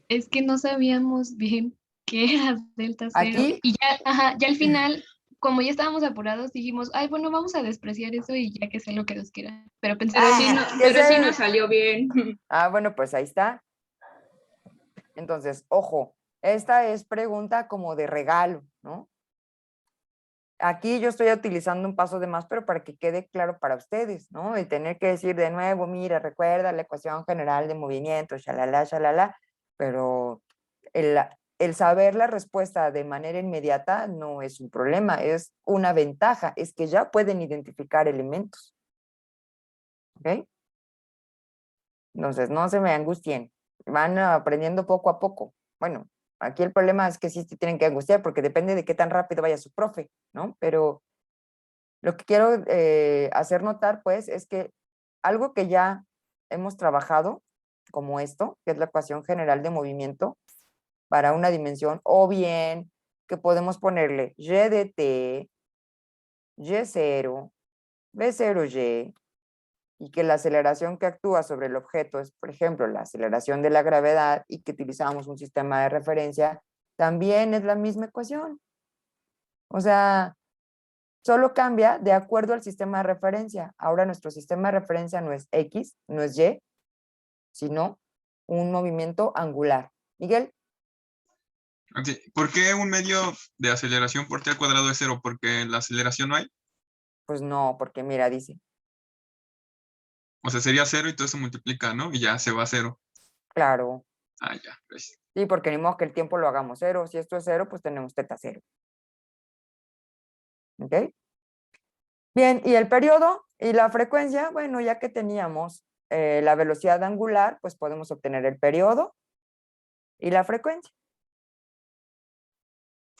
Es que no sabíamos bien qué era delta cero. Aquí, Y ya, ajá, ya al final, como ya estábamos apurados, dijimos, ay, bueno, vamos a despreciar eso y ya que sea lo que Dios quiera. Pero pensé, Pero sí, que pero sí sea- nos salió bien. bueno, pues ahí está. Entonces, ojo, esta es pregunta como de regalo, ¿no? Aquí yo estoy utilizando un paso de más, pero para que quede claro para ustedes, ¿no? El tener que decir de nuevo, mira, recuerda la ecuación general de movimiento, shalala, pero el saber la respuesta de manera inmediata no es un problema, es una ventaja, es que ya pueden identificar elementos. ¿Ok? Entonces, no se me angustien, van aprendiendo poco a poco. Bueno, aquí el problema es que sí se tienen que angustiar porque depende de qué tan rápido vaya su profe, ¿no? Pero lo que quiero hacer notar, pues, es que algo que ya hemos trabajado, como esto, que es la ecuación general de movimiento para una dimensión, o bien que podemos ponerle y de t, y0, b0y, y que la aceleración que actúa sobre el objeto es, por ejemplo, la aceleración de la gravedad y que utilizamos un sistema de referencia, también es la misma ecuación. O sea, solo cambia de acuerdo al sistema de referencia. Ahora nuestro sistema de referencia no es X, no es Y, sino un movimiento angular. Miguel, Ok, ¿por qué un medio de aceleración por t al cuadrado es cero? ¿Porque la aceleración no hay? pues no, porque mira, dice, O sea, sería cero y todo se multiplica, ¿no? Y ya se va a cero. claro, Ah, ya, pues. sí, porque ni modo que el tiempo lo hagamos cero. Si esto es cero, pues tenemos teta cero. ¿Ok? Bien, y el periodo y la frecuencia, bueno, ya que teníamos la velocidad angular, pues podemos obtener el periodo y la frecuencia.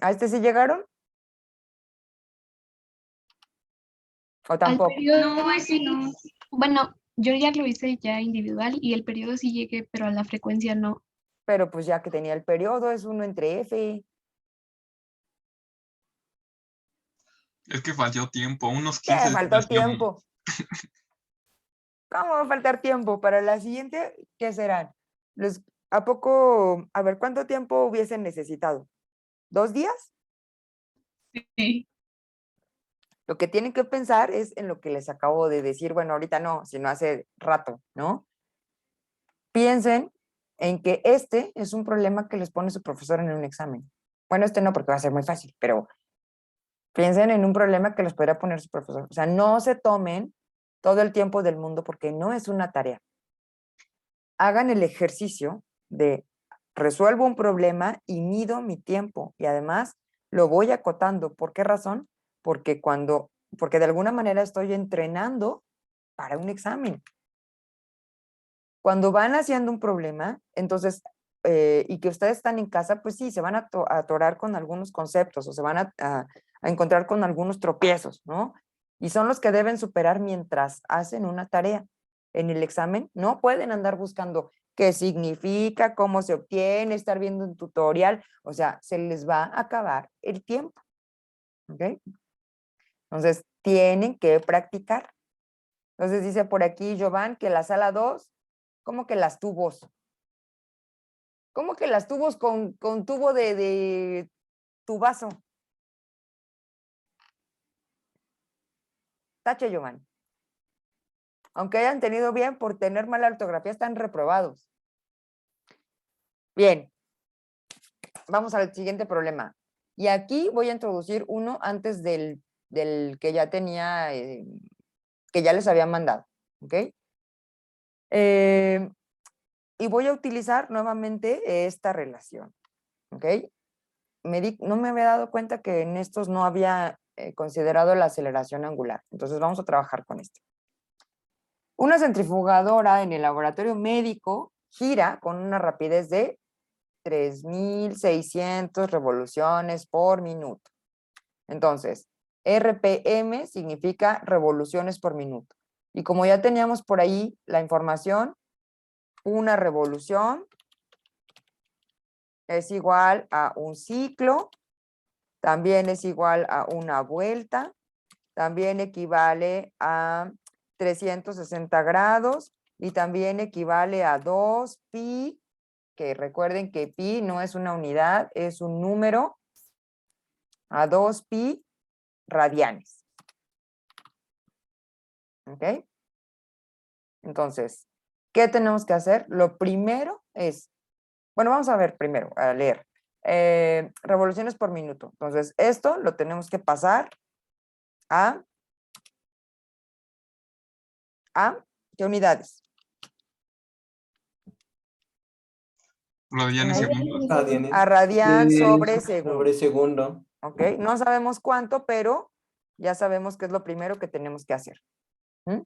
¿A este sí llegaron? ¿O Al tampoco? periodo No, sí. no. Bueno, yo ya lo hice ya individual y el periodo sí llegué, pero a la frecuencia no. Pero pues ya que tenía el periodo, es 1 entre F. Es que faltó tiempo, unos 15 ¿Qué? de Faltó explicación. tiempo. ¿Cómo va a faltar tiempo? Para la siguiente, ¿qué serán? ¿A poco, a ver, cuánto tiempo hubiesen necesitado? ¿2 días? Sí. Lo que tienen que pensar es en lo que les acabo de decir, bueno, ahorita no, sino hace rato, ¿no? Piensen en que este es un problema que les pone su profesor en un examen. Bueno, este no, porque va a ser muy fácil, pero piensen en un problema que les podría poner su profesor. O sea, no se tomen todo el tiempo del mundo porque no es una tarea. Hagan el ejercicio de resuelvo un problema y mido mi tiempo y además lo voy acotando. ¿Por qué razón? Porque de alguna manera estoy entrenando para un examen. Cuando van haciendo un problema, entonces, y que ustedes están en casa, pues sí, se van a atorar con algunos conceptos o se van a encontrar con algunos tropiezos, ¿no? Y son los que deben superar mientras hacen una tarea. En el examen no pueden andar buscando qué significa, cómo se obtiene, estar viendo un tutorial, o sea, se les va a acabar el tiempo, ¿ok? Entonces, tienen que practicar. Entonces dice por aquí, Giovanni, que la sala 2, ¿cómo que las tubos? ¿Cómo que las tubos con tubo de tubazo? Tache, Giovanni. Aunque hayan tenido bien, por tener mala ortografía, están reprobados. Bien. Vamos al siguiente problema. Y aquí voy a introducir uno antes del que ya tenía, que ya les había mandado. ¿Ok? Y voy a utilizar nuevamente esta relación. ¿Ok? No me había dado cuenta que en estos no había considerado la aceleración angular. Entonces vamos a trabajar con esto. Una centrifugadora en el laboratorio médico gira con una rapidez de 3.600 revoluciones por minuto. Entonces, RPM significa revoluciones por minuto. Y como ya teníamos por ahí la información, una revolución es igual a un ciclo, también es igual a una vuelta, también equivale a 360 grados y también equivale a 2pi, que recuerden que pi no es una unidad, es un número, a 2pi radianes. ¿Ok? Entonces, ¿qué tenemos que hacer? Lo primero es, bueno, vamos a ver primero, a leer. Revoluciones por minuto. Entonces, esto lo tenemos que pasar a ¿qué unidades? Radianes segundos. Radianes. A radian sobre Sobre segundo. segundo. ¿Ok? No sabemos cuánto, pero ya sabemos qué es lo primero que tenemos que hacer. ¿Mm?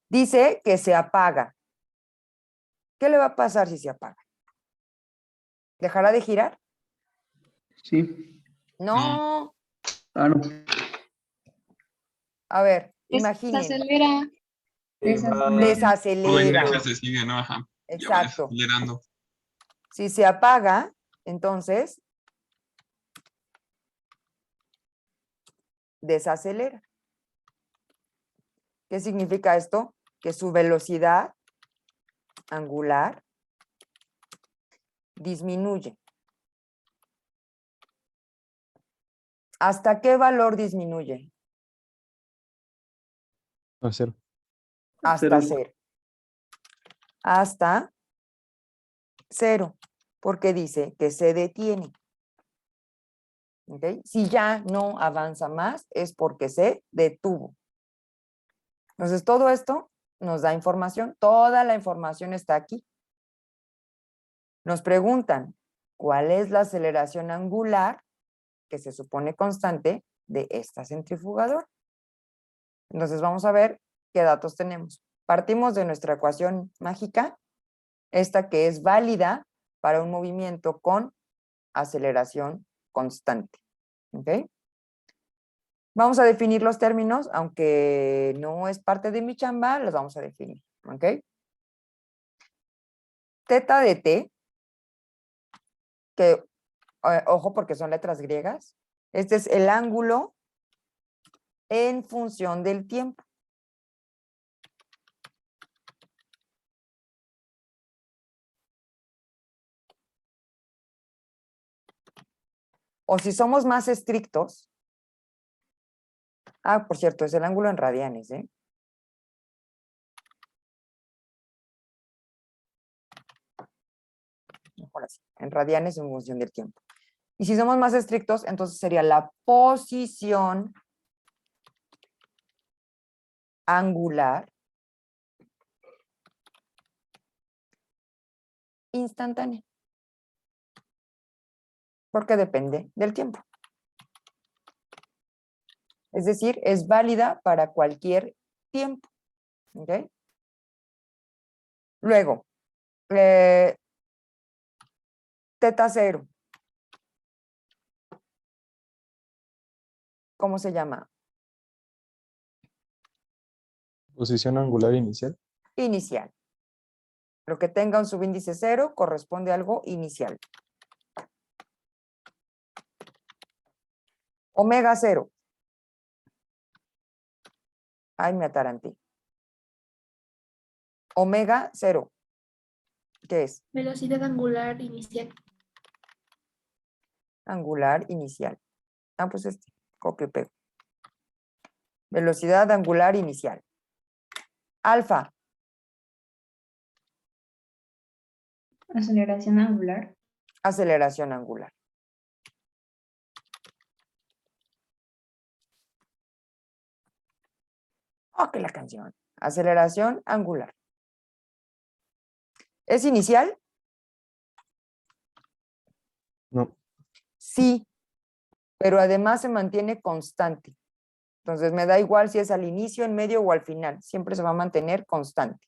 Dice que se apaga. ¿Qué le va a pasar si se apaga? ¿Dejará de girar? Sí. No. Ah, no. A ver, Se imaginen. acelera. Va- Por la Desacelera. inercia se sigue, ¿no? Ajá. Ya va Exacto. acelerando. Si se apaga, entonces desacelera. ¿Qué significa esto? Que su velocidad angular disminuye. ¿Hasta qué valor disminuye? A cero. Hasta Cero. 0. Hasta 0. Porque dice que se detiene. ¿Okay? Si ya no avanza más, es porque se detuvo. Entonces, todo esto nos da información. Toda la información está aquí. Nos preguntan, ¿cuál es la aceleración angular que se supone constante de esta centrifugadora? Entonces, vamos a ver qué datos tenemos. Partimos de nuestra ecuación mágica, esta que es válida para un movimiento con aceleración constante. ¿Ok? Vamos a definir los términos, aunque no es parte de mi chamba, los vamos a definir. ¿Ok? Teta de t, que, ojo porque son letras griegas, este es el ángulo en función del tiempo. O si somos más estrictos, por cierto, es el ángulo en radianes, ¿eh? Mejor así, en radianes en función del tiempo. Y si somos más estrictos, entonces sería la posición angular instantánea. Porque depende del tiempo. Es decir, es válida para cualquier tiempo. ¿Ok? Luego, teta cero. ¿Cómo se llama? Posición angular inicial. Inicial. Lo que tenga un subíndice cero corresponde a algo inicial. Omega cero. Ay, me ataranté. Omega cero. ¿Qué es? Velocidad angular inicial. Angular inicial. Pues copio y pego. Velocidad angular inicial. Alfa. Aceleración angular. Aceleración angular. Que la canción. Aceleración angular. ¿Es inicial? No. Sí, pero además se mantiene constante. Entonces me da igual si es al inicio, en medio o al final. Siempre se va a mantener constante.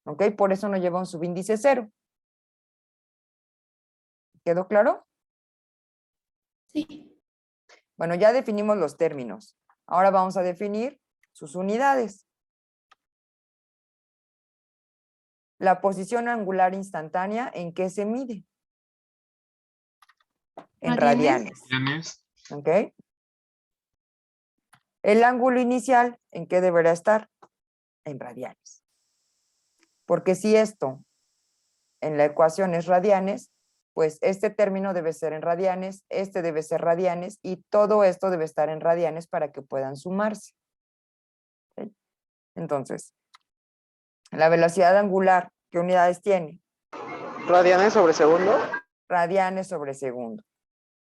¿Ok? Por eso no lleva un subíndice cero. ¿Quedó claro? Sí. Bueno, ya definimos los términos. Ahora vamos a definir sus unidades. La posición angular instantánea, ¿en qué se mide? En radianes. Radianes. ¿Ok? El ángulo inicial, ¿en qué deberá estar? En radianes. Porque si esto en la ecuación es radianes, pues este término debe ser en radianes, este debe ser radianes y todo esto debe estar en radianes para que puedan sumarse. ¿Ok? Entonces, la velocidad angular, ¿qué unidades tiene? Radianes sobre segundo. Radianes sobre segundo.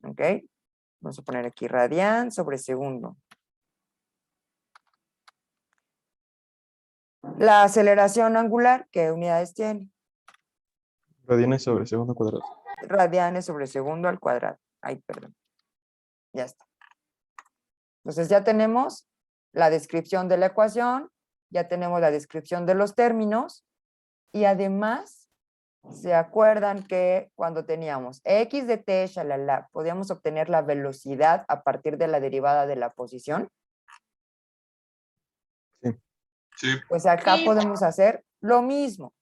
¿Ok? Vamos a poner aquí radian sobre segundo. La aceleración angular, ¿qué unidades tiene? Radianes sobre segundo cuadrado. Radianes sobre segundo al cuadrado. Ay, perdón. Ya está. Entonces ya tenemos la descripción de la ecuación, ya tenemos la descripción de los términos y además se acuerdan que cuando teníamos x de t, shalala, podíamos obtener la velocidad a partir de la derivada de la posición. Sí. Pues acá Sí. podemos hacer lo mismo.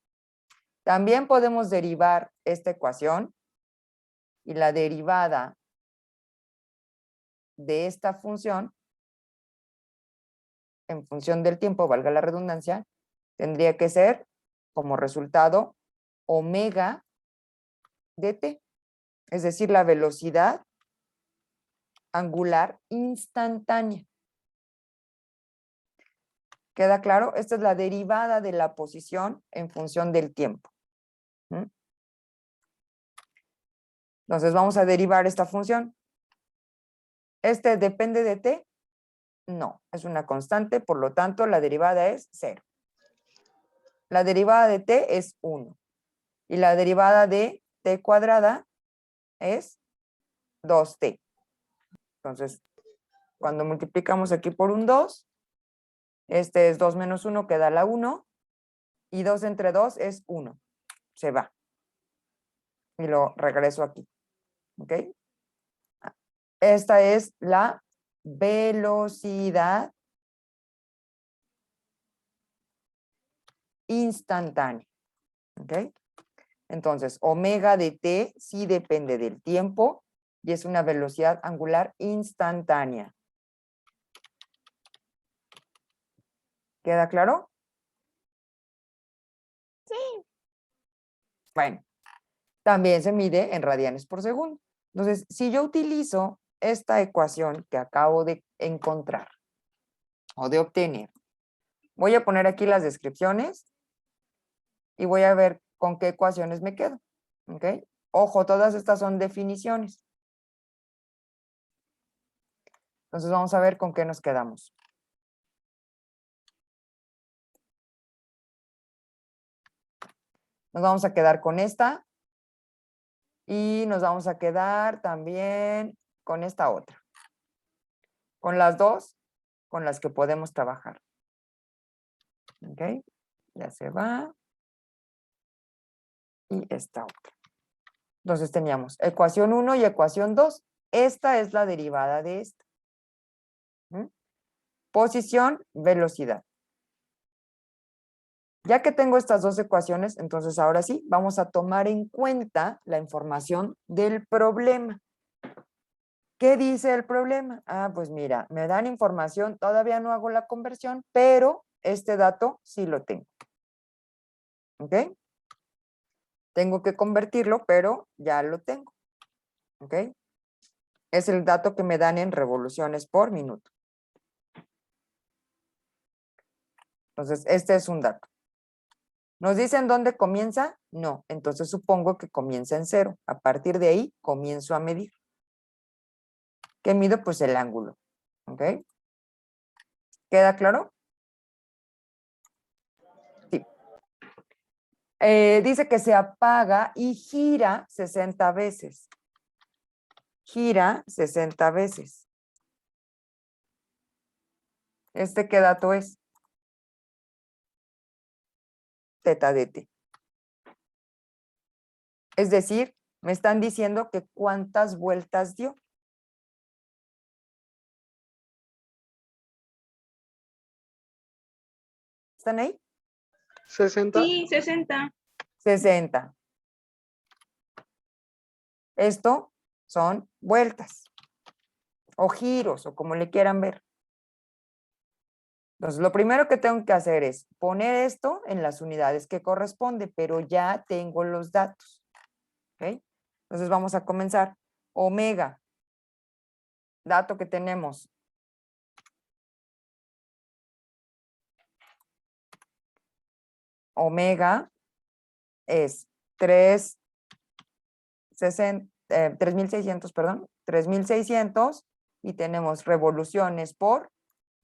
También podemos derivar esta ecuación y la derivada de esta función en función del tiempo, valga la redundancia, tendría que ser como resultado omega de t, es decir, la velocidad angular instantánea. ¿Queda claro? Esta es la derivada de la posición en función del tiempo. Entonces vamos a derivar esta función. ¿Este depende de t? No, es una constante, por lo tanto la derivada es 0. La derivada de t es 1. Y la derivada de t cuadrada es 2t. Entonces, cuando multiplicamos aquí por un 2, este es 2 menos 1, queda la 1. Y 2 entre 2 es 1. Se va. Y lo regreso aquí. ¿Ok? Esta es la velocidad instantánea. ¿Ok? Entonces, omega de t sí depende del tiempo y es una velocidad angular instantánea. ¿Queda claro? Sí. Bueno, también se mide en radianes por segundo. Entonces, si yo utilizo esta ecuación que acabo de encontrar o de obtener, voy a poner aquí las descripciones y voy a ver con qué ecuaciones me quedo. ¿Ok? Ojo, todas estas son definiciones. Entonces vamos a ver con qué nos quedamos. Nos vamos a quedar con esta y nos vamos a quedar también con esta otra. Con las dos con las que podemos trabajar. ¿Ok? Ya se va. Y esta otra. Entonces teníamos ecuación 1 y ecuación 2. Esta es la derivada de esta. Posición, velocidad. Ya que tengo estas dos ecuaciones, entonces ahora sí, vamos a tomar en cuenta la información del problema. ¿Qué dice el problema? Ah, pues mira, me dan información, todavía no hago la conversión, pero este dato sí lo tengo. ¿Ok? Tengo que convertirlo, pero ya lo tengo. ¿Ok? Es el dato que me dan en revoluciones por minuto. Entonces, este es un dato. ¿Nos dicen dónde comienza? No. Entonces, supongo que comienza en 0. A partir de ahí, comienzo a medir. ¿Qué mido? Pues el ángulo. ¿Ok? ¿Queda claro? Sí. Dice que se apaga y gira 60 veces. Gira 60 veces. ¿Este qué dato es? Teta de t. Es decir, me están diciendo que cuántas vueltas dio. ¿Están ahí? 60. Sí, 60. 60. Esto son vueltas o giros o como le quieran ver. Entonces, lo primero que tengo que hacer es poner esto en las unidades que corresponde, pero ya tengo los datos. ¿Ok? Entonces, vamos a comenzar. Omega, dato que tenemos. Omega es 3.600, perdón, 3.600 y tenemos revoluciones por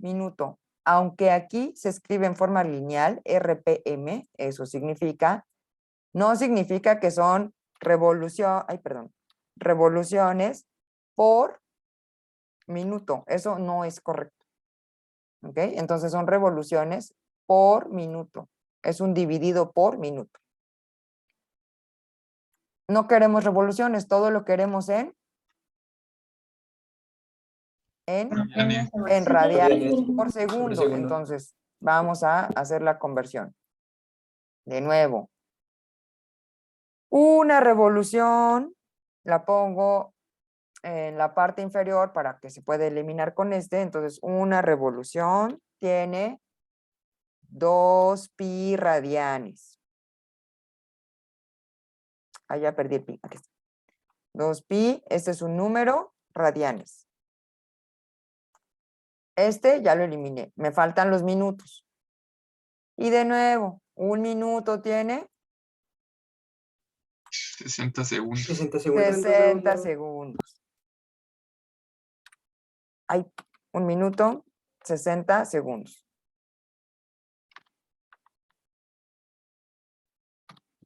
minuto. Aunque aquí se escribe en forma lineal, RPM, eso significa, no significa que son revoluciones por minuto. Eso no es correcto. ¿Ok? Entonces son revoluciones por minuto. Es un dividido por minuto. No queremos revoluciones, todo lo queremos en radianes por segundo. Entonces, vamos a hacer la conversión. De nuevo. Una revolución la pongo en la parte inferior para que se pueda eliminar con este. Entonces, una revolución tiene 2 pi radianes. Ah, ya perdí el pi. Aquí está. 2 pi, este es un número, radianes. Este ya lo eliminé. Me faltan los minutos. Y de nuevo, un minuto tiene 60 segundos. 60 segundos. Hay un minuto, 60 segundos.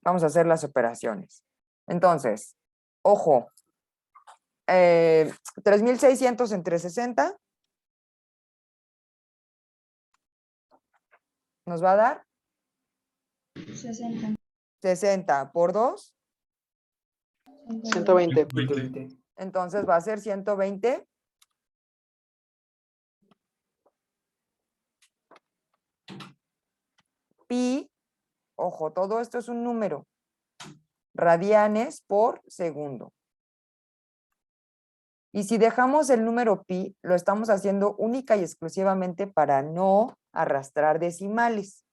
Vamos a hacer las operaciones. Entonces, ojo, 3.600 entre 60 nos va a dar 60. 60 por 2. 120. Entonces va a ser 120. Pi, ojo, todo esto es un número. Radianes por segundo. Y si dejamos el número pi, lo estamos haciendo única y exclusivamente para no arrastrar decimales.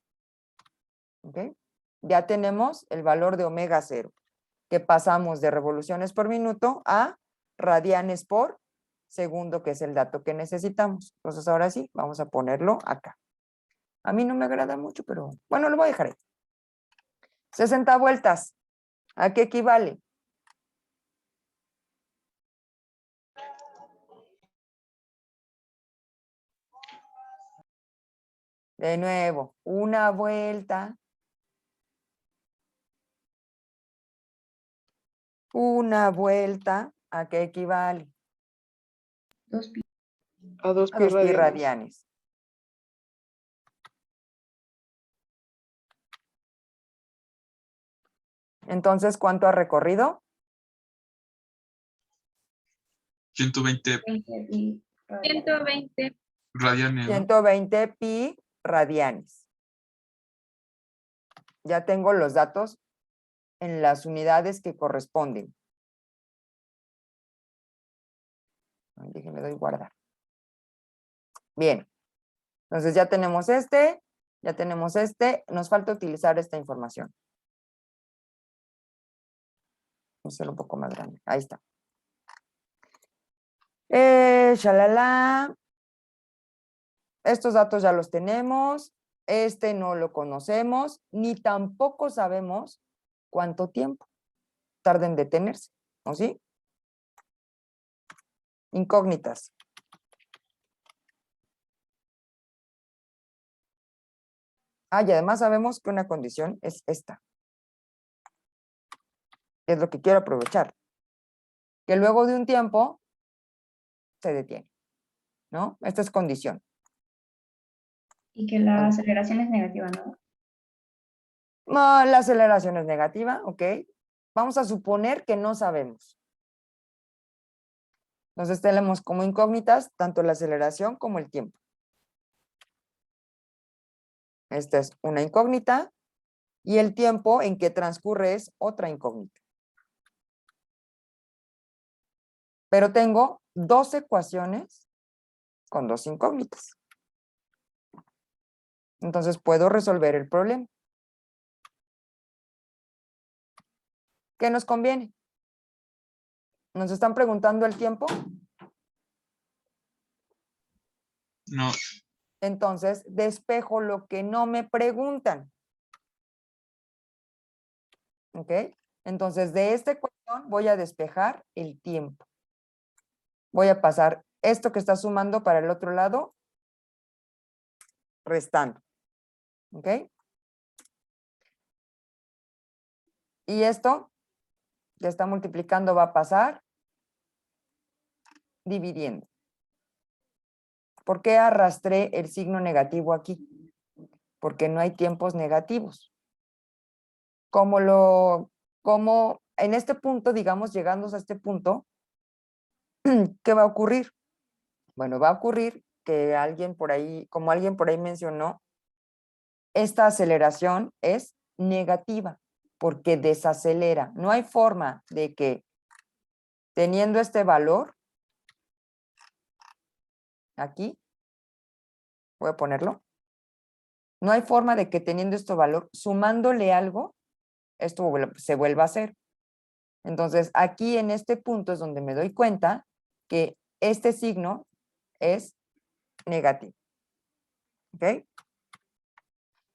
¿Ok? Ya tenemos el valor de omega 0, que pasamos de revoluciones por minuto a radianes por segundo, que es el dato que necesitamos. Entonces, ahora sí, vamos a ponerlo acá. A mí no me agrada mucho, pero bueno, lo voy a dejar ahí. 60 vueltas. ¿A qué equivale? De nuevo, una vuelta. Una vuelta, ¿a qué equivale? 2 pi. A 2 A pi 2 pi radianes. radianes. Entonces, ¿cuánto ha recorrido? 120 20 pi radianes. 120. radianes, ¿no? 120 pi radianes. Ya tengo los datos en las unidades que corresponden. Déjenme doy guardar. Bien. Entonces ya tenemos este, ya tenemos este. Nos falta utilizar esta información. Vamos a hacerlo un poco más grande. Ahí está. Shalala. Estos datos ya los tenemos. Este no lo conocemos, ni tampoco sabemos cuánto tiempo tarda en detenerse, ¿o sí? Incógnitas. Y además sabemos que una condición es esta. Es lo que quiero aprovechar. Que luego de un tiempo se detiene, ¿no? Esta es condición. Y que la aceleración es negativa, ¿no? La aceleración es negativa, ¿ok? Vamos a suponer que no sabemos. Entonces tenemos como incógnitas tanto la aceleración como el tiempo. Esta es una incógnita y el tiempo en que transcurre es otra incógnita. Pero tengo dos ecuaciones con dos incógnitas. Entonces puedo resolver el problema. ¿Qué nos conviene? ¿Nos están preguntando el tiempo? No, Entonces despejo lo que no me preguntan. ¿Ok? Entonces de esta ecuación voy a despejar el tiempo. Voy a pasar esto que está sumando para el otro lado, restando. ¿Ok? Y esto que está multiplicando va a pasar dividiendo. ¿Por qué arrastré el signo negativo aquí? Porque no hay tiempos negativos. Como en este punto, digamos, llegando a este punto, ¿qué va a ocurrir? Bueno, va a ocurrir que alguien por ahí, como alguien por ahí mencionó, esta aceleración es negativa porque desacelera. No hay forma de que teniendo este valor, aquí, voy a ponerlo, no hay forma de que teniendo este valor, sumándole algo, esto se vuelva a hacer. Entonces, aquí en este punto es donde me doy cuenta que este signo es negativo. ¿Ok?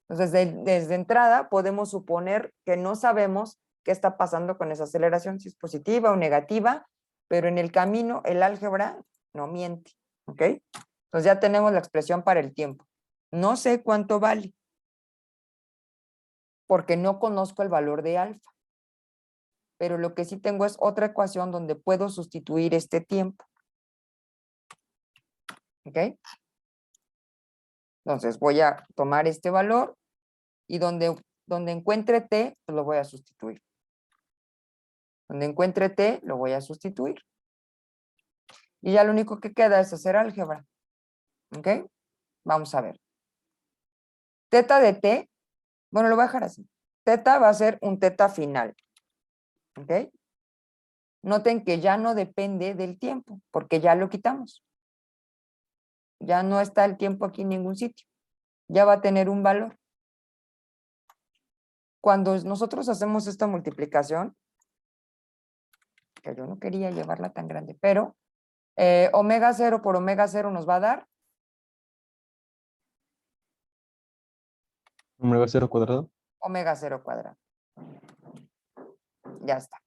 Entonces, desde entrada podemos suponer que no sabemos qué está pasando con esa aceleración, si es positiva o negativa, pero en el camino el álgebra no miente. ¿Ok? Entonces ya tenemos la expresión para el tiempo. No sé cuánto vale, porque no conozco el valor de alfa. Pero lo que sí tengo es otra ecuación donde puedo sustituir este tiempo. ¿Ok? Entonces voy a tomar este valor y donde encuentre t, pues lo voy a sustituir. Donde encuentre t, lo voy a sustituir. Y ya lo único que queda es hacer álgebra. ¿Ok? Vamos a ver. Teta de t, bueno, lo voy a dejar así. Teta va a ser un teta final. ¿Ok? Noten que ya no depende del tiempo, porque ya lo quitamos. Ya no está el tiempo aquí en ningún sitio. Ya va a tener un valor. Cuando nosotros hacemos esta multiplicación, que yo no quería llevarla tan grande, pero omega 0 por omega 0 nos va a dar Omega 0 cuadrado. omega 0 cuadrado. Ya está.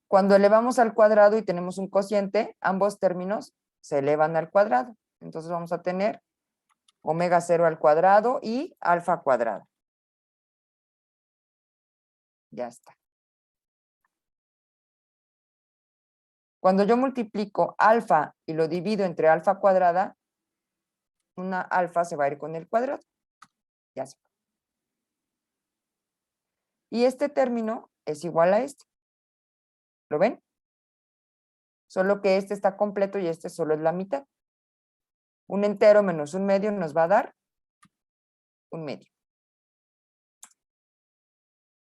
Cuando elevamos al cuadrado y tenemos un cociente, ambos términos se elevan al cuadrado. Entonces vamos a tener omega 0 al cuadrado y alfa cuadrado. Ya está. Cuando yo multiplico alfa y lo divido entre alfa cuadrada, una alfa se va a ir con el cuadrado. Ya se fue. Y este término es igual a este. ¿Lo ven? Solo que este está completo y este solo es la mitad. Un entero menos un medio nos va a dar un medio.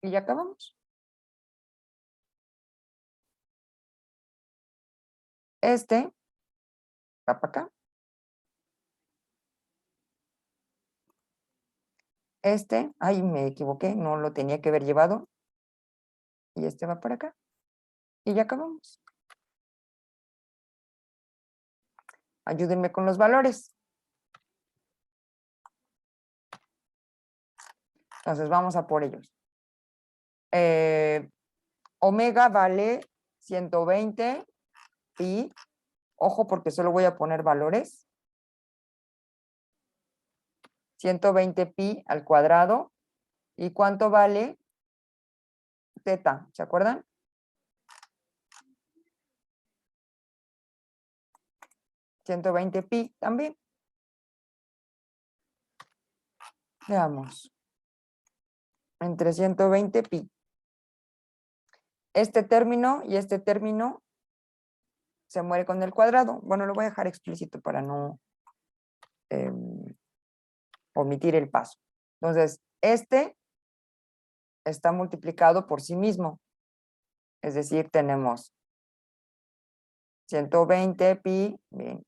Y ya acabamos. Este va para acá. Este, ay, me equivoqué, no lo tenía que haber llevado. Y este va para acá. Y ya acabamos. Ayúdenme con los valores. Entonces vamos a por ellos. Omega vale 120 pi. Ojo porque solo voy a poner valores. 120 pi al cuadrado. ¿Y cuánto vale teta? ¿Se acuerdan? $120 también. Veamos. Entre 120 pi. Este término y este término se muere con el cuadrado. Bueno, lo voy a dejar explícito para no omitir el paso. Entonces, este está multiplicado por sí mismo. Es decir, tenemos 120 pi bien,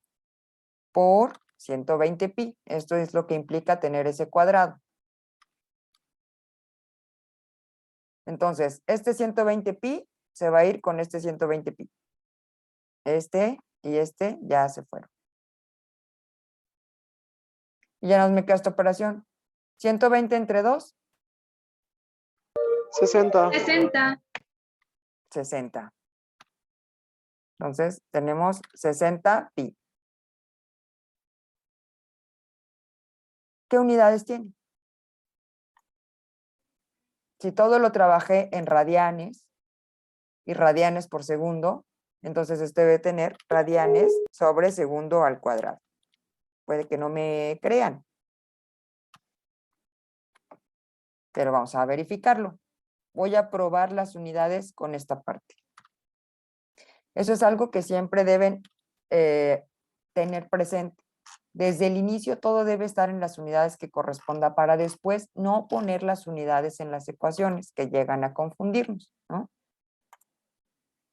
por 120 pi. Esto es lo que implica tener ese cuadrado. Entonces, este 120 pi se va a ir con este 120 pi. Este y este ya se fueron. Y ya nos me queda esta operación. 120 entre 2, 60. 60. 60. Entonces, tenemos 60 pi. ¿Qué unidades tiene? Si todo lo trabajé en radianes y radianes por segundo, entonces este debe tener radianes sobre segundo al cuadrado. Puede que no me crean, pero vamos a verificarlo. Voy a probar las unidades con esta parte. Eso es algo que siempre deben tener presente. Desde el inicio todo debe estar en las unidades que corresponda para después no poner las unidades en las ecuaciones que llegan a confundirnos, ¿no?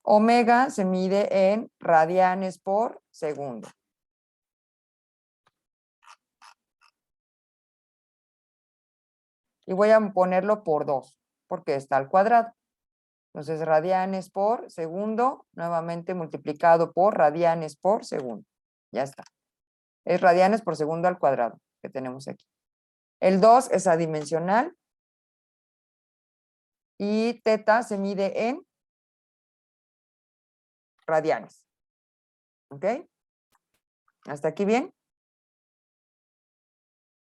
Omega se mide en radianes por segundo. Y voy a ponerlo por 2, porque está al cuadrado. Entonces, radianes por segundo, nuevamente multiplicado por radianes por segundo. Ya está. Es radianes por segundo al cuadrado que tenemos aquí. El 2 es adimensional. Y teta se mide en radianes. ¿Ok? ¿Hasta aquí bien?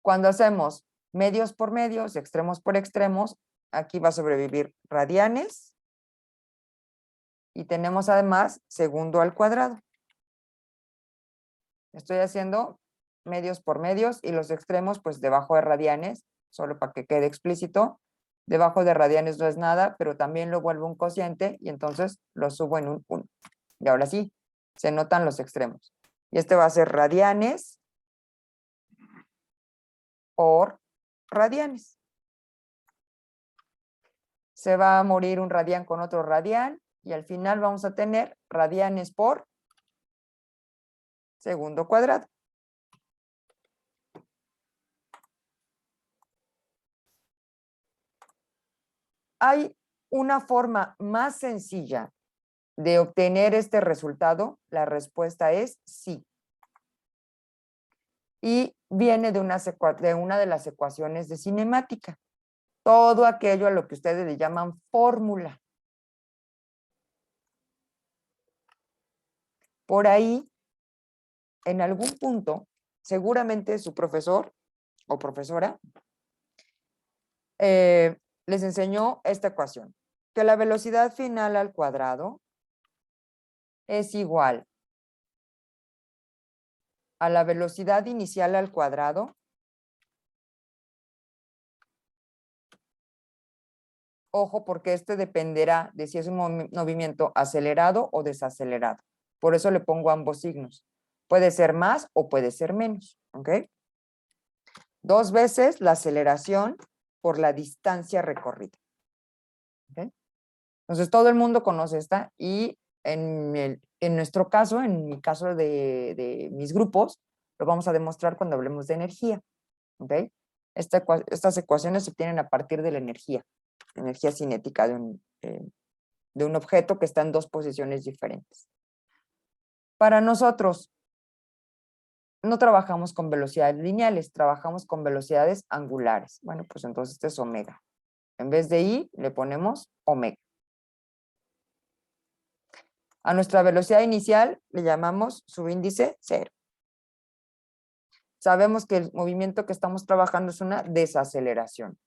Cuando hacemos medios por medios, extremos por extremos, aquí va a sobrevivir radianes. Y tenemos además segundo al cuadrado. Estoy haciendo medios por medios y los extremos pues debajo de radianes, solo para que quede explícito. Debajo de radianes no es nada, pero también lo vuelvo un cociente y entonces lo subo en un 1. Y ahora sí, se notan los extremos. Y este va a ser radianes por radianes. Se va a morir un radián con otro radián y al final vamos a tener radianes por segundo cuadrado. Hay una forma más sencilla de obtener este resultado? La respuesta es sí. Y viene de una de las ecuaciones de cinemática. Todo aquello a lo que ustedes le llaman fórmula. Por ahí, en algún punto, seguramente su profesor o profesora les enseñó esta ecuación, que la velocidad final al cuadrado es igual a la velocidad inicial al cuadrado ojo, porque este dependerá de si es un movimiento acelerado o desacelerado. Por eso le pongo ambos signos. Puede ser más o puede ser menos, ¿ok? 2 veces la aceleración por la distancia recorrida. ¿Ok? Entonces, todo el mundo conoce esta y en nuestro caso, en mi caso de mis grupos, lo vamos a demostrar cuando hablemos de energía. ¿Ok? Estas ecuaciones se obtienen a partir de la energía cinética de un objeto que está en 2 posiciones diferentes. Para nosotros, no trabajamos con velocidades lineales, trabajamos con velocidades angulares. Bueno, pues entonces este es omega. En vez de i, le ponemos omega. A nuestra velocidad inicial le llamamos subíndice 0. Sabemos que el movimiento que estamos trabajando es una desaceleración.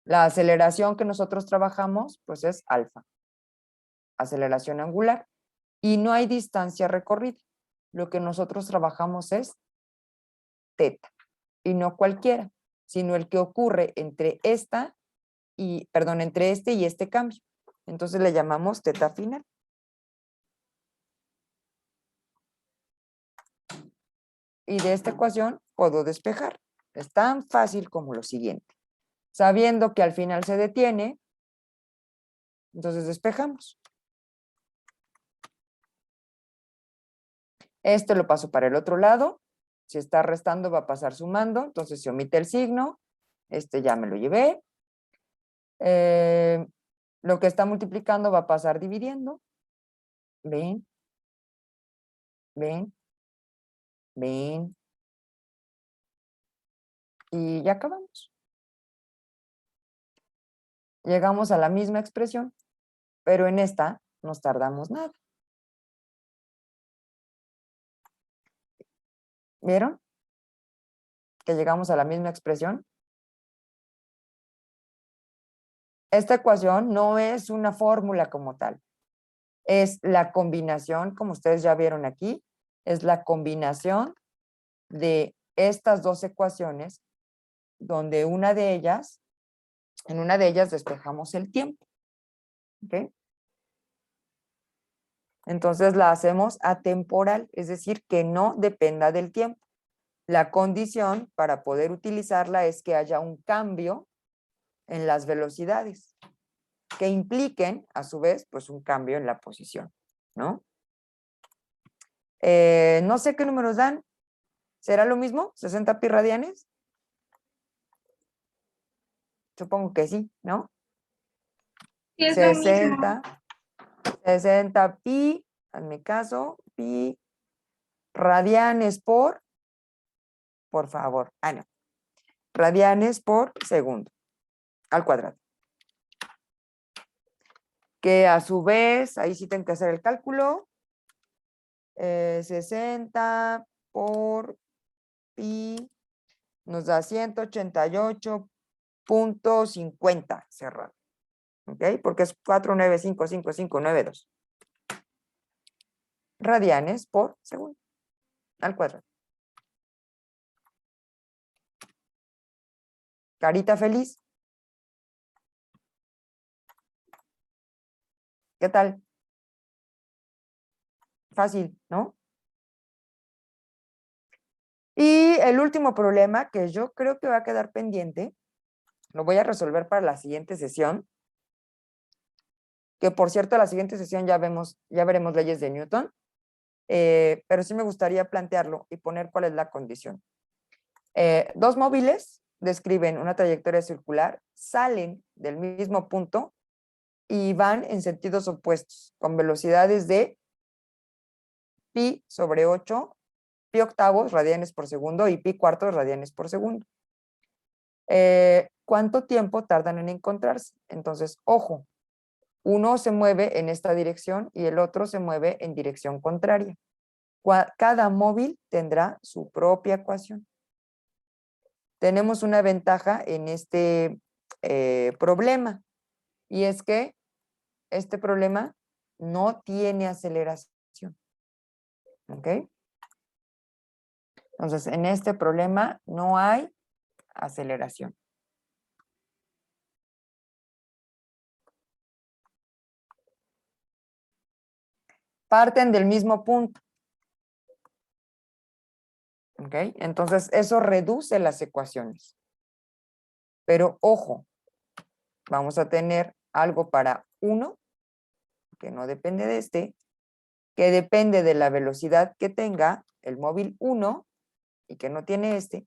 La aceleración que nosotros trabajamos, pues es alfa. Aceleración angular. Y no hay distancia recorrida. Lo que nosotros trabajamos es teta. Y no cualquiera, sino el que ocurre entre este y este cambio. Entonces le llamamos teta final. Y de esta ecuación puedo despejar. Es tan fácil como lo siguiente. Sabiendo que al final se detiene, entonces despejamos. Esto lo paso para el otro lado. Si está restando va a pasar sumando, entonces se omite el signo. Este ya me lo llevé. Lo que está multiplicando va a pasar dividiendo. Ven. Ven. Ven. Y ya acabamos. Llegamos a la misma expresión, pero en esta nos tardamos nada. ¿Vieron? Que llegamos a la misma expresión. Esta ecuación no es una fórmula como tal. Es la combinación, como ustedes ya vieron aquí, es la combinación de estas 2 ecuaciones, donde en una de ellas despejamos el tiempo. ¿Ok? Entonces la hacemos atemporal, es decir, que no dependa del tiempo. La condición para poder utilizarla es que haya un cambio en las velocidades que impliquen, a su vez, pues un cambio en la posición, ¿no? No sé qué números dan. ¿Será lo mismo? ¿60 pi radianes? Supongo que sí, ¿no? Sí, es lo mismo. 60 pi, hazme caso, pi radianes por favor, no. Radianes por segundo al cuadrado. Que a su vez, ahí sí tengo que hacer el cálculo. 60 por pi nos da 188.50 cerrado. ¿Ok? Porque es 4955592. Radianes por segundo al cuadrado. Carita feliz. ¿Qué tal? Fácil, ¿no? Y el último problema que yo creo que va a quedar pendiente, lo voy a resolver para la siguiente sesión, que por cierto, la siguiente sesión ya veremos leyes de Newton, pero sí me gustaría plantearlo y poner cuál es la condición. 2 móviles describen una trayectoria circular, salen del mismo punto y van en sentidos opuestos, con velocidades de pi sobre 8, pi octavos radianes por segundo y pi cuartos radianes por segundo. ¿Cuánto tiempo tardan en encontrarse? Entonces, ojo, uno se mueve en esta dirección y el otro se mueve en dirección contraria. Cada móvil tendrá su propia ecuación. Tenemos una ventaja en este problema, y es que este problema no tiene aceleración. ¿Ok? Entonces, en este problema no hay aceleración. Parten del mismo punto. ¿Ok? Entonces, eso reduce las ecuaciones. Pero ojo, vamos a tener algo para 1, que no depende de este, que depende de la velocidad que tenga el móvil 1 y que no tiene este.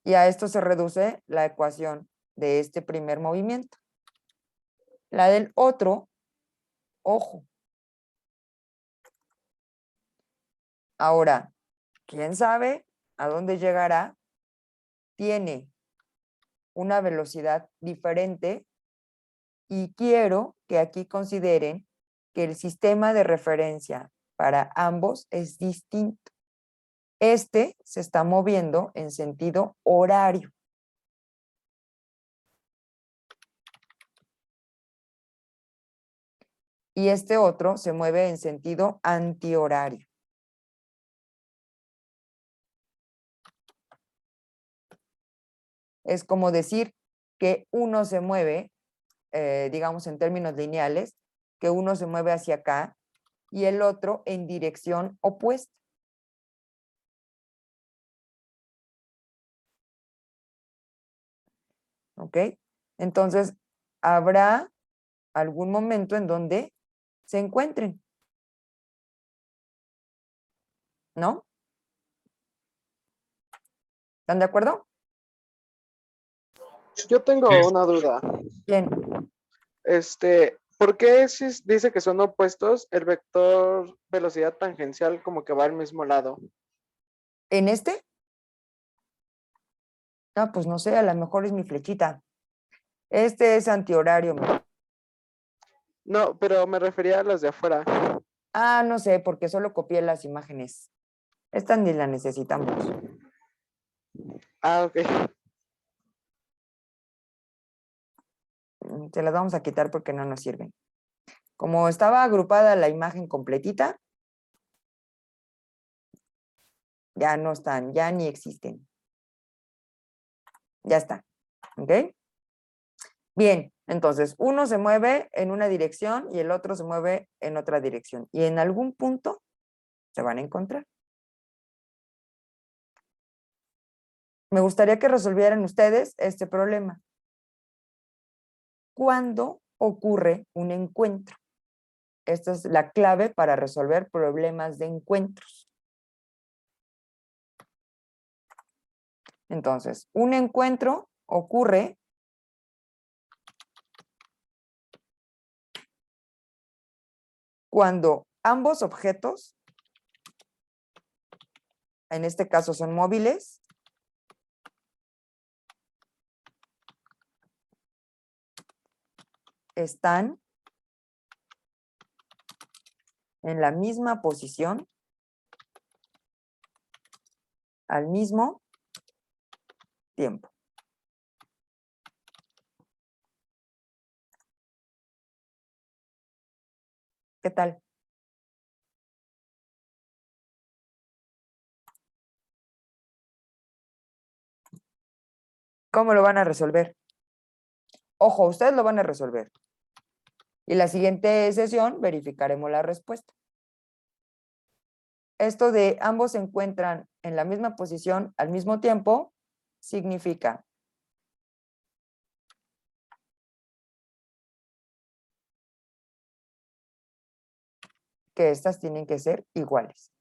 Y a esto se reduce la ecuación de este primer movimiento. La del otro, ojo. Ahora, ¿quién sabe a dónde llegará? Tiene una velocidad diferente y quiero que aquí consideren que el sistema de referencia para ambos es distinto. Este se está moviendo en sentido horario. Y este otro se mueve en sentido antihorario. Es como decir que uno se mueve, digamos en términos lineales, que uno se mueve hacia acá y el otro en dirección opuesta. ¿Ok? Entonces, habrá algún momento en donde se encuentren. ¿No? ¿Están de acuerdo? Yo tengo Sí. una duda. Bien. ¿Por qué si dice que son opuestos, el vector velocidad tangencial como que va al mismo lado? ¿En este? Ah, pues no sé, a lo mejor es mi flechita. Este es antihorario. No, pero me refería a las de afuera. Ah, no sé, porque solo copié las imágenes. Esta ni la necesitamos. Ah, ok. Se las vamos a quitar porque no nos sirven. Como estaba agrupada la imagen completita, ya no están, ya ni existen. Ya está. ¿Ok? Bien, entonces uno se mueve en una dirección y el otro se mueve en otra dirección. Y en algún punto se van a encontrar. Me gustaría que resolvieran ustedes este problema. ¿Cuándo ocurre un encuentro? Esta es la clave para resolver problemas de encuentros. Entonces, un encuentro ocurre cuando ambos objetos, en este caso son móviles, están en la misma posición al mismo tiempo. ¿Qué tal? ¿Cómo lo van a resolver? Ojo, ustedes lo van a resolver. Y la siguiente sesión verificaremos la respuesta. Esto de ambos se encuentran en la misma posición al mismo tiempo significa que estas tienen que ser iguales.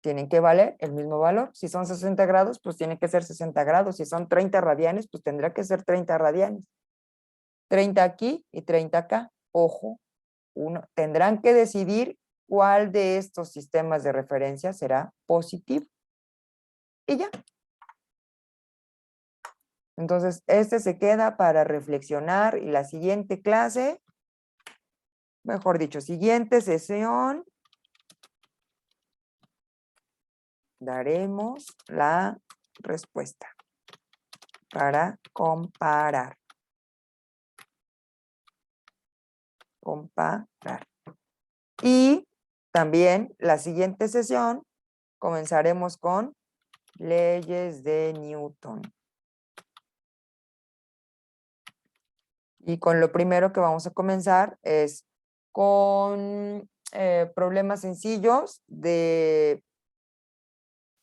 tienen que valer el mismo valor. Si son 60 grados, pues tiene que ser 60 grados. Si son 30 radianes, pues tendrá que ser 30 radianes. 30 aquí y 30 acá. Ojo, tendrán que decidir cuál de estos sistemas de referencia será positivo. Y ya. Entonces, este se queda para reflexionar y la siguiente clase, mejor dicho, siguiente sesión, daremos la respuesta para comparar. Comparar. Y también la siguiente sesión comenzaremos con leyes de Newton. Y con lo primero que vamos a comenzar es con problemas sencillos de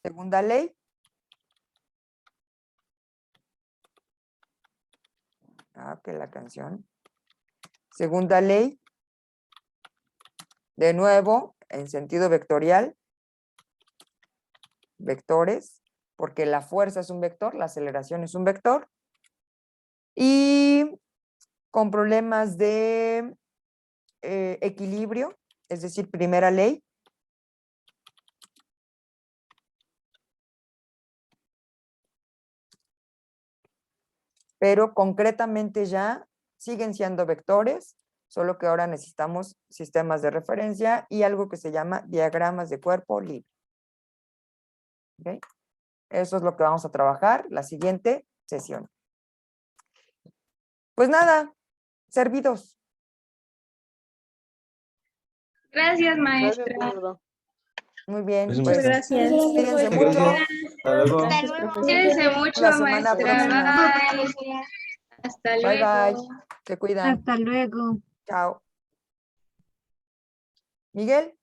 segunda ley. Que la canción. Segunda ley. De nuevo, en sentido vectorial. Vectores, porque la fuerza es un vector, la aceleración es un vector. Y con problemas de equilibrio, es decir, primera ley. Pero concretamente ya siguen siendo vectores, solo que ahora necesitamos sistemas de referencia y algo que se llama diagramas de cuerpo libre. ¿Okay? Eso es lo que vamos a trabajar la siguiente sesión. Pues nada, servidos. Gracias, Gracias, maestra. maestro. Muy bien, Muchas pues gracias. cuídense Muchas mucho. gracias. Hasta luego. Hasta luego. Cuídense mucho, La semana maestra. próxima. Bye. Hasta Bye luego. bye. Se cuidan. Hasta luego. Chao. Miguel.